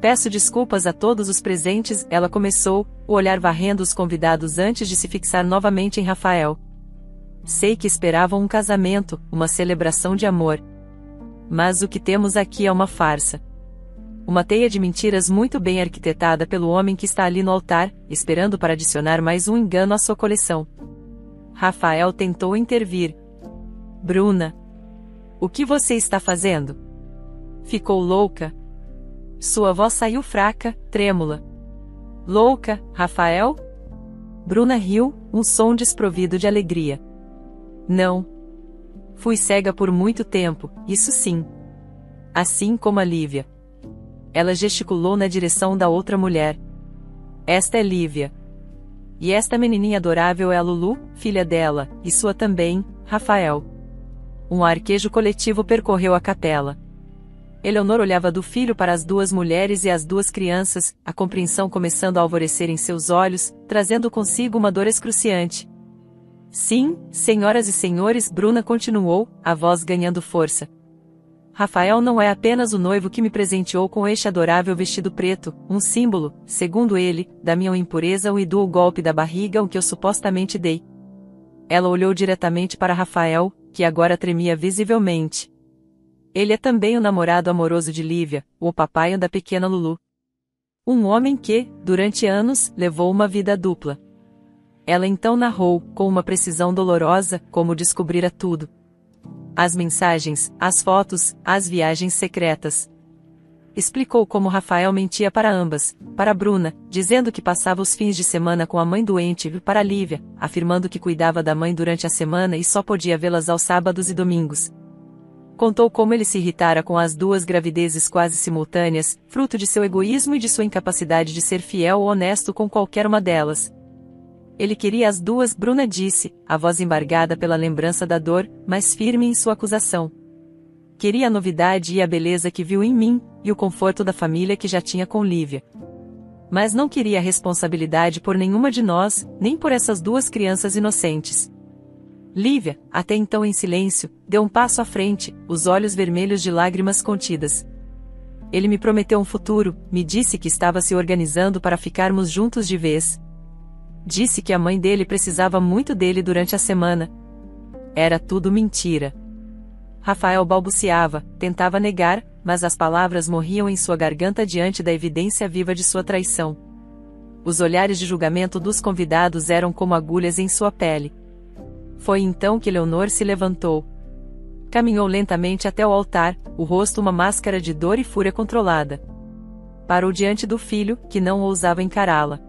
Peço desculpas a todos os presentes, ela começou, o olhar varrendo os convidados antes de se fixar novamente em Rafael. Sei que esperavam um casamento, uma celebração de amor. Mas o que temos aqui é uma farsa. Uma teia de mentiras muito bem arquitetada pelo homem que está ali no altar, esperando para adicionar mais um engano à sua coleção. Rafael tentou intervir. Bruna. O que você está fazendo? Ficou louca? Sua voz saiu fraca, trêmula. Louca, Rafael? Bruna riu, um som desprovido de alegria. Não. Fui cega por muito tempo, isso sim. Assim como a Lívia. Ela gesticulou na direção da outra mulher. Esta é Lívia. E esta menininha adorável é a Lulu, filha dela, e sua também, Rafael. Um arquejo coletivo percorreu a capela. Eleonor olhava do filho para as duas mulheres e as duas crianças, a compreensão começando a alvorecer em seus olhos, trazendo consigo uma dor excruciante. Sim, senhoras e senhores, Bruna continuou, a voz ganhando força. Rafael não é apenas o noivo que me presenteou com este adorável vestido preto, um símbolo, segundo ele, da minha impureza e do golpe da barriga o que eu supostamente dei. Ela olhou diretamente para Rafael, que agora tremia visivelmente. Ele é também o namorado amoroso de Lívia, o papai da pequena Lulu. Um homem que, durante anos, levou uma vida dupla. Ela então narrou, com uma precisão dolorosa, como descobrira tudo. As mensagens, as fotos, as viagens secretas. Explicou como Rafael mentia para ambas, para Bruna, dizendo que passava os fins de semana com a mãe doente e para Lívia, afirmando que cuidava da mãe durante a semana e só podia vê-las aos sábados e domingos. Contou como ele se irritara com as duas gravidezes quase simultâneas, fruto de seu egoísmo e de sua incapacidade de ser fiel ou honesto com qualquer uma delas. Ele queria as duas, Bruna disse, a voz embargada pela lembrança da dor, mas firme em sua acusação. Queria a novidade e a beleza que viu em mim, e o conforto da família que já tinha com Lívia. Mas não queria a responsabilidade por nenhuma de nós, nem por essas duas crianças inocentes. Lívia, até então em silêncio, deu um passo à frente, os olhos vermelhos de lágrimas contidas. Ele me prometeu um futuro, me disse que estava se organizando para ficarmos juntos de vez. Disse que a mãe dele precisava muito dele durante a semana. Era tudo mentira. Rafael balbuciava, tentava negar, mas as palavras morriam em sua garganta diante da evidência viva de sua traição. Os olhares de julgamento dos convidados eram como agulhas em sua pele. Foi então que Eleonor se levantou. Caminhou lentamente até o altar, o rosto uma máscara de dor e fúria controlada. Parou diante do filho, que não ousava encará-la.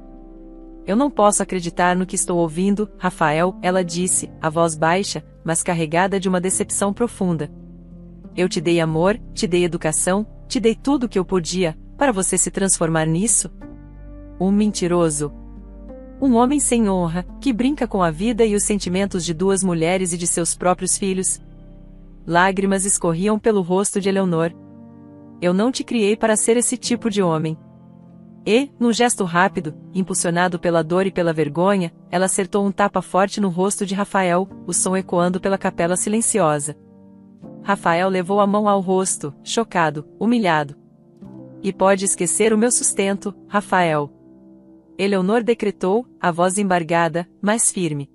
Eu não posso acreditar no que estou ouvindo, Rafael, ela disse, a voz baixa, mas carregada de uma decepção profunda. Eu te dei amor, te dei educação, te dei tudo o que eu podia, para você se transformar nisso? Um mentiroso. Um homem sem honra, que brinca com a vida e os sentimentos de duas mulheres e de seus próprios filhos. Lágrimas escorriam pelo rosto de Eleonor. Eu não te criei para ser esse tipo de homem. E, num gesto rápido, impulsionado pela dor e pela vergonha, ela acertou um tapa forte no rosto de Rafael, o som ecoando pela capela silenciosa. Rafael levou a mão ao rosto, chocado, humilhado. E pode esquecer o meu sustento, Rafael. Eleonor decretou, a voz embargada, mas firme.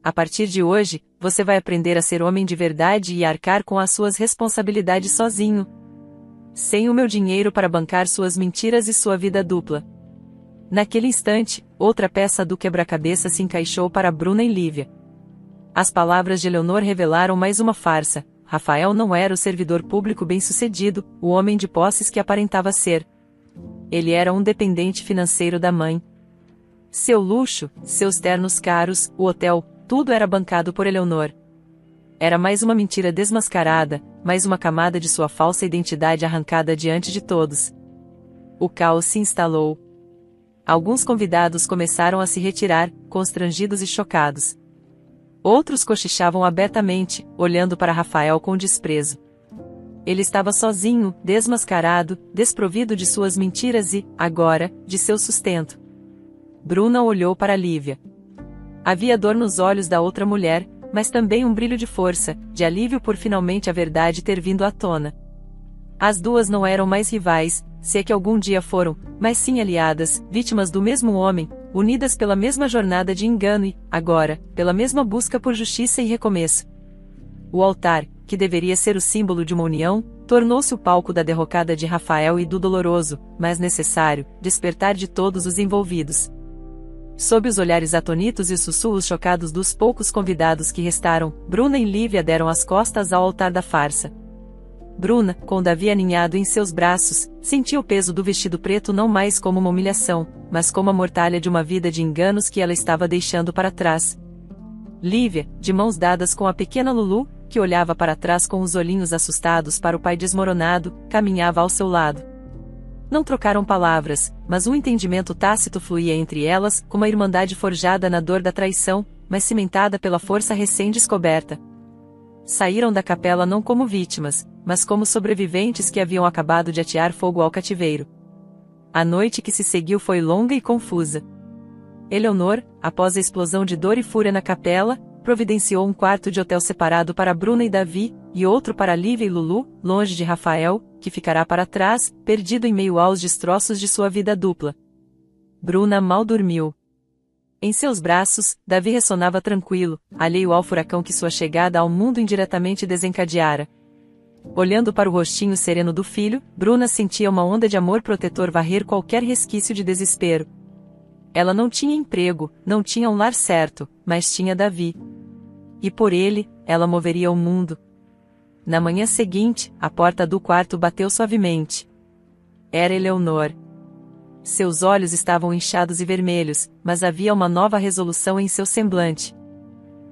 A partir de hoje, você vai aprender a ser homem de verdade e arcar com as suas responsabilidades sozinho. Sem o meu dinheiro para bancar suas mentiras e sua vida dupla. Naquele instante, outra peça do quebra-cabeça se encaixou para Bruna e Lívia. As palavras de Eleonor revelaram mais uma farsa. Rafael não era o servidor público bem-sucedido, o homem de posses que aparentava ser. Ele era um dependente financeiro da mãe. Seu luxo, seus ternos caros, o hotel, tudo era bancado por Eleonor. Era mais uma mentira desmascarada, mais uma camada de sua falsa identidade arrancada diante de todos. O caos se instalou. Alguns convidados começaram a se retirar, constrangidos e chocados. Outros cochichavam abertamente, olhando para Rafael com desprezo. Ele estava sozinho, desmascarado, desprovido de suas mentiras e, agora, de seu sustento. Bruna olhou para Lívia. Havia dor nos olhos da outra mulher, mas também um brilho de força, de alívio por finalmente a verdade ter vindo à tona. As duas não eram mais rivais, se é que algum dia foram, mas sim aliadas, vítimas do mesmo homem, unidas pela mesma jornada de engano e, agora, pela mesma busca por justiça e recomeço. O altar, que deveria ser o símbolo de uma união, tornou-se o palco da derrocada de Rafael e do doloroso, mas necessário, despertar de todos os envolvidos. Sob os olhares atonitos e sussurros chocados dos poucos convidados que restaram, Bruna e Lívia deram as costas ao altar da farsa. Bruna, com Davi aninhado em seus braços, sentia o peso do vestido preto não mais como uma humilhação, mas como a mortalha de uma vida de enganos que ela estava deixando para trás. Lívia, de mãos dadas com a pequena Lulu, que olhava para trás com os olhinhos assustados para o pai desmoronado, caminhava ao seu lado. Não trocaram palavras, mas um entendimento tácito fluía entre elas, como a irmandade forjada na dor da traição, mas cimentada pela força recém-descoberta. Saíram da capela não como vítimas, mas como sobreviventes que haviam acabado de atear fogo ao cativeiro. A noite que se seguiu foi longa e confusa. Eleonor, após a explosão de dor e fúria na capela, providenciou um quarto de hotel separado para Bruna e Davi, e outro para Lívia e Lulu, longe de Rafael, que ficará para trás, perdido em meio aos destroços de sua vida dupla. Bruna mal dormiu. Em seus braços, Davi ressonava tranquilo, alheio ao furacão que sua chegada ao mundo indiretamente desencadeara. Olhando para o rostinho sereno do filho, Bruna sentia uma onda de amor protetor varrer qualquer resquício de desespero. Ela não tinha emprego, não tinha um lar certo, mas tinha Davi. E por ele, ela moveria o mundo. Na manhã seguinte, a porta do quarto bateu suavemente. Era Eleonor. Seus olhos estavam inchados e vermelhos, mas havia uma nova resolução em seu semblante.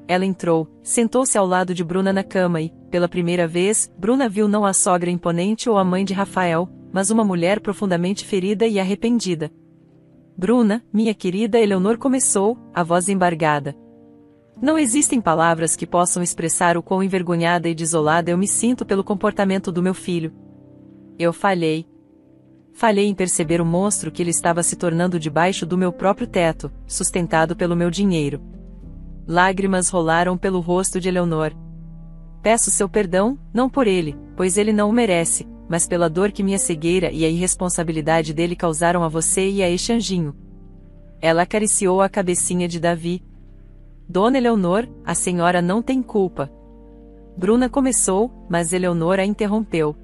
Ela entrou, sentou-se ao lado de Bruna na cama e, pela primeira vez, Bruna viu não a sogra imponente ou a mãe de Rafael, mas uma mulher profundamente ferida e arrependida. Bruna, minha querida Eleonor, começou, a voz embargada. Não existem palavras que possam expressar o quão envergonhada e desolada eu me sinto pelo comportamento do meu filho. Eu falhei. Falhei em perceber o monstro que ele estava se tornando debaixo do meu próprio teto, sustentado pelo meu dinheiro. Lágrimas rolaram pelo rosto de Eleonor. Peço seu perdão, não por ele, pois ele não o merece, mas pela dor que minha cegueira e a irresponsabilidade dele causaram a você e a este anjinho. Ela acariciou a cabecinha de Davi. Dona Eleonor, a senhora não tem culpa. Bruna começou, mas Eleonor a interrompeu.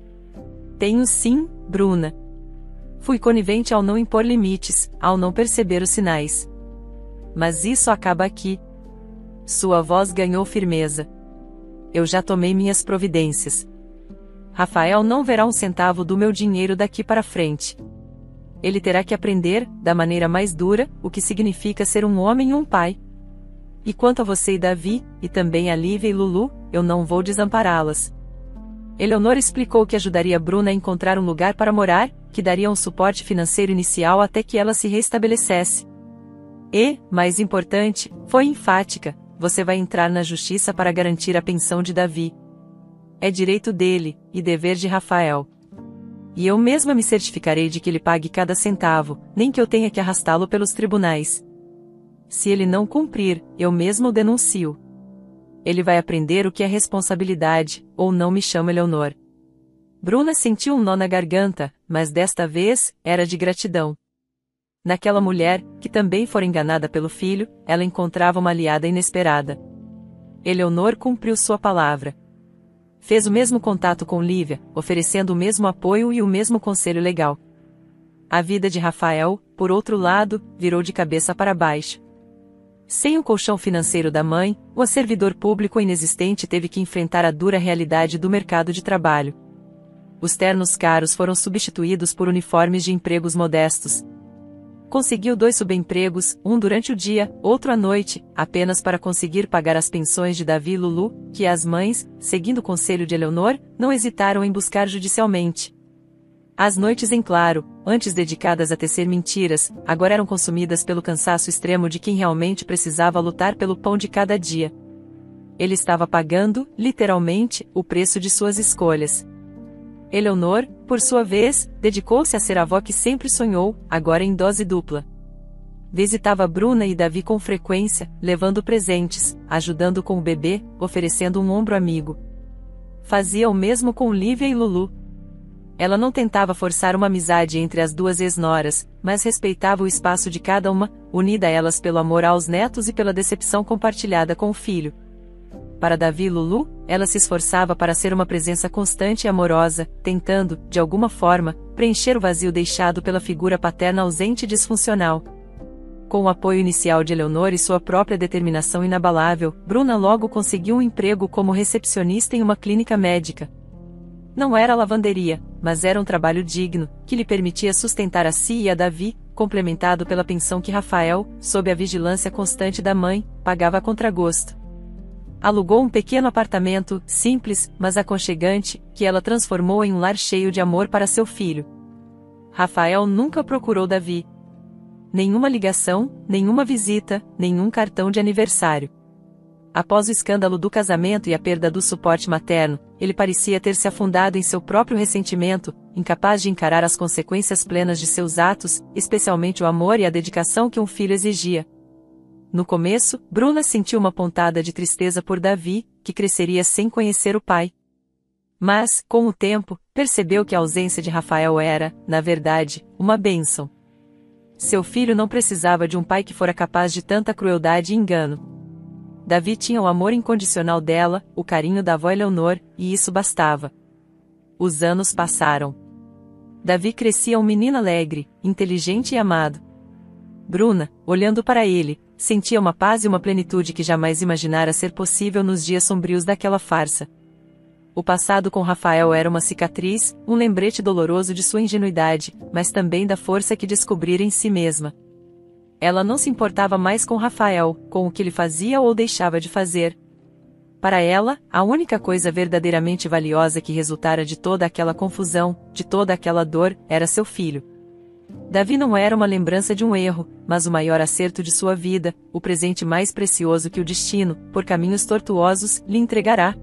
Tenho sim, Bruna. Fui conivente ao não impor limites, ao não perceber os sinais. Mas isso acaba aqui. Sua voz ganhou firmeza. Eu já tomei minhas providências. Rafael não verá um centavo do meu dinheiro daqui para frente. Ele terá que aprender, da maneira mais dura, o que significa ser um homem e um pai. E quanto a você e Davi, e também a Lívia e Lulu, eu não vou desampará-las. Eleonor explicou que ajudaria Bruna a encontrar um lugar para morar, que daria um suporte financeiro inicial até que ela se restabelecesse. E, mais importante, foi enfática: você vai entrar na justiça para garantir a pensão de Davi. É direito dele, e dever de Rafael. E eu mesma me certificarei de que ele pague cada centavo, nem que eu tenha que arrastá-lo pelos tribunais. Se ele não cumprir, eu mesma o denuncio. Ele vai aprender o que é responsabilidade, ou não me chama Eleonor. Bruna sentiu um nó na garganta, mas desta vez, era de gratidão. Naquela mulher, que também fora enganada pelo filho, ela encontrava uma aliada inesperada. Eleonor cumpriu sua palavra. Fez o mesmo contato com Lívia, oferecendo o mesmo apoio e o mesmo conselho legal. A vida de Rafael, por outro lado, virou de cabeça para baixo. Sem o colchão financeiro da mãe, o servidor público inexistente teve que enfrentar a dura realidade do mercado de trabalho. Os ternos caros foram substituídos por uniformes de empregos modestos. Conseguiu 2 subempregos, um durante o dia, outro à noite, apenas para conseguir pagar as pensões de Davi e Lulu, que as mães, seguindo o conselho de Eleonor, não hesitaram em buscar judicialmente. As noites em claro, antes dedicadas a tecer mentiras, agora eram consumidas pelo cansaço extremo de quem realmente precisava lutar pelo pão de cada dia. Ele estava pagando, literalmente, o preço de suas escolhas. Eleonor, por sua vez, dedicou-se a ser a avó que sempre sonhou, agora em dose dupla. Visitava Bruna e Davi com frequência, levando presentes, ajudando com o bebê, oferecendo um ombro amigo. Fazia o mesmo com Lívia e Lulu. Ela não tentava forçar uma amizade entre as duas ex-noras, mas respeitava o espaço de cada uma, unida a elas pelo amor aos netos e pela decepção compartilhada com o filho. Para Davi e Lulu, ela se esforçava para ser uma presença constante e amorosa, tentando, de alguma forma, preencher o vazio deixado pela figura paterna ausente e disfuncional. Com o apoio inicial de Eleonor e sua própria determinação inabalável, Bruna logo conseguiu um emprego como recepcionista em uma clínica médica. Não era lavanderia, mas era um trabalho digno, que lhe permitia sustentar a si e a Davi, complementado pela pensão que Rafael, sob a vigilância constante da mãe, pagava a contragosto. Alugou um pequeno apartamento, simples, mas aconchegante, que ela transformou em um lar cheio de amor para seu filho. Rafael nunca procurou Davi. Nenhuma ligação, nenhuma visita, nenhum cartão de aniversário. Após o escândalo do casamento e a perda do suporte materno, ele parecia ter se afundado em seu próprio ressentimento, incapaz de encarar as consequências plenas de seus atos, especialmente o amor e a dedicação que um filho exigia. No começo, Bruna sentiu uma pontada de tristeza por Davi, que cresceria sem conhecer o pai. Mas, com o tempo, percebeu que a ausência de Rafael era, na verdade, uma bênção. Seu filho não precisava de um pai que fora capaz de tanta crueldade e engano. Davi tinha o amor incondicional dela, o carinho da avó Eleonor, e isso bastava. Os anos passaram. Davi crescia um menino alegre, inteligente e amado. Bruna, olhando para ele, sentia uma paz e uma plenitude que jamais imaginara ser possível nos dias sombrios daquela farsa. O passado com Rafael era uma cicatriz, um lembrete doloroso de sua ingenuidade, mas também da força que descobrira em si mesma. Ela não se importava mais com Rafael, com o que ele fazia ou deixava de fazer. Para ela, a única coisa verdadeiramente valiosa que resultara de toda aquela confusão, de toda aquela dor, era seu filho. Davi não era uma lembrança de um erro, mas o maior acerto de sua vida, o presente mais precioso que o destino, por caminhos tortuosos, lhe entregará.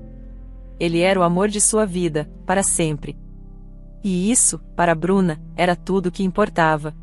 Ele era o amor de sua vida, para sempre. E isso, para Bruna, era tudo o que importava.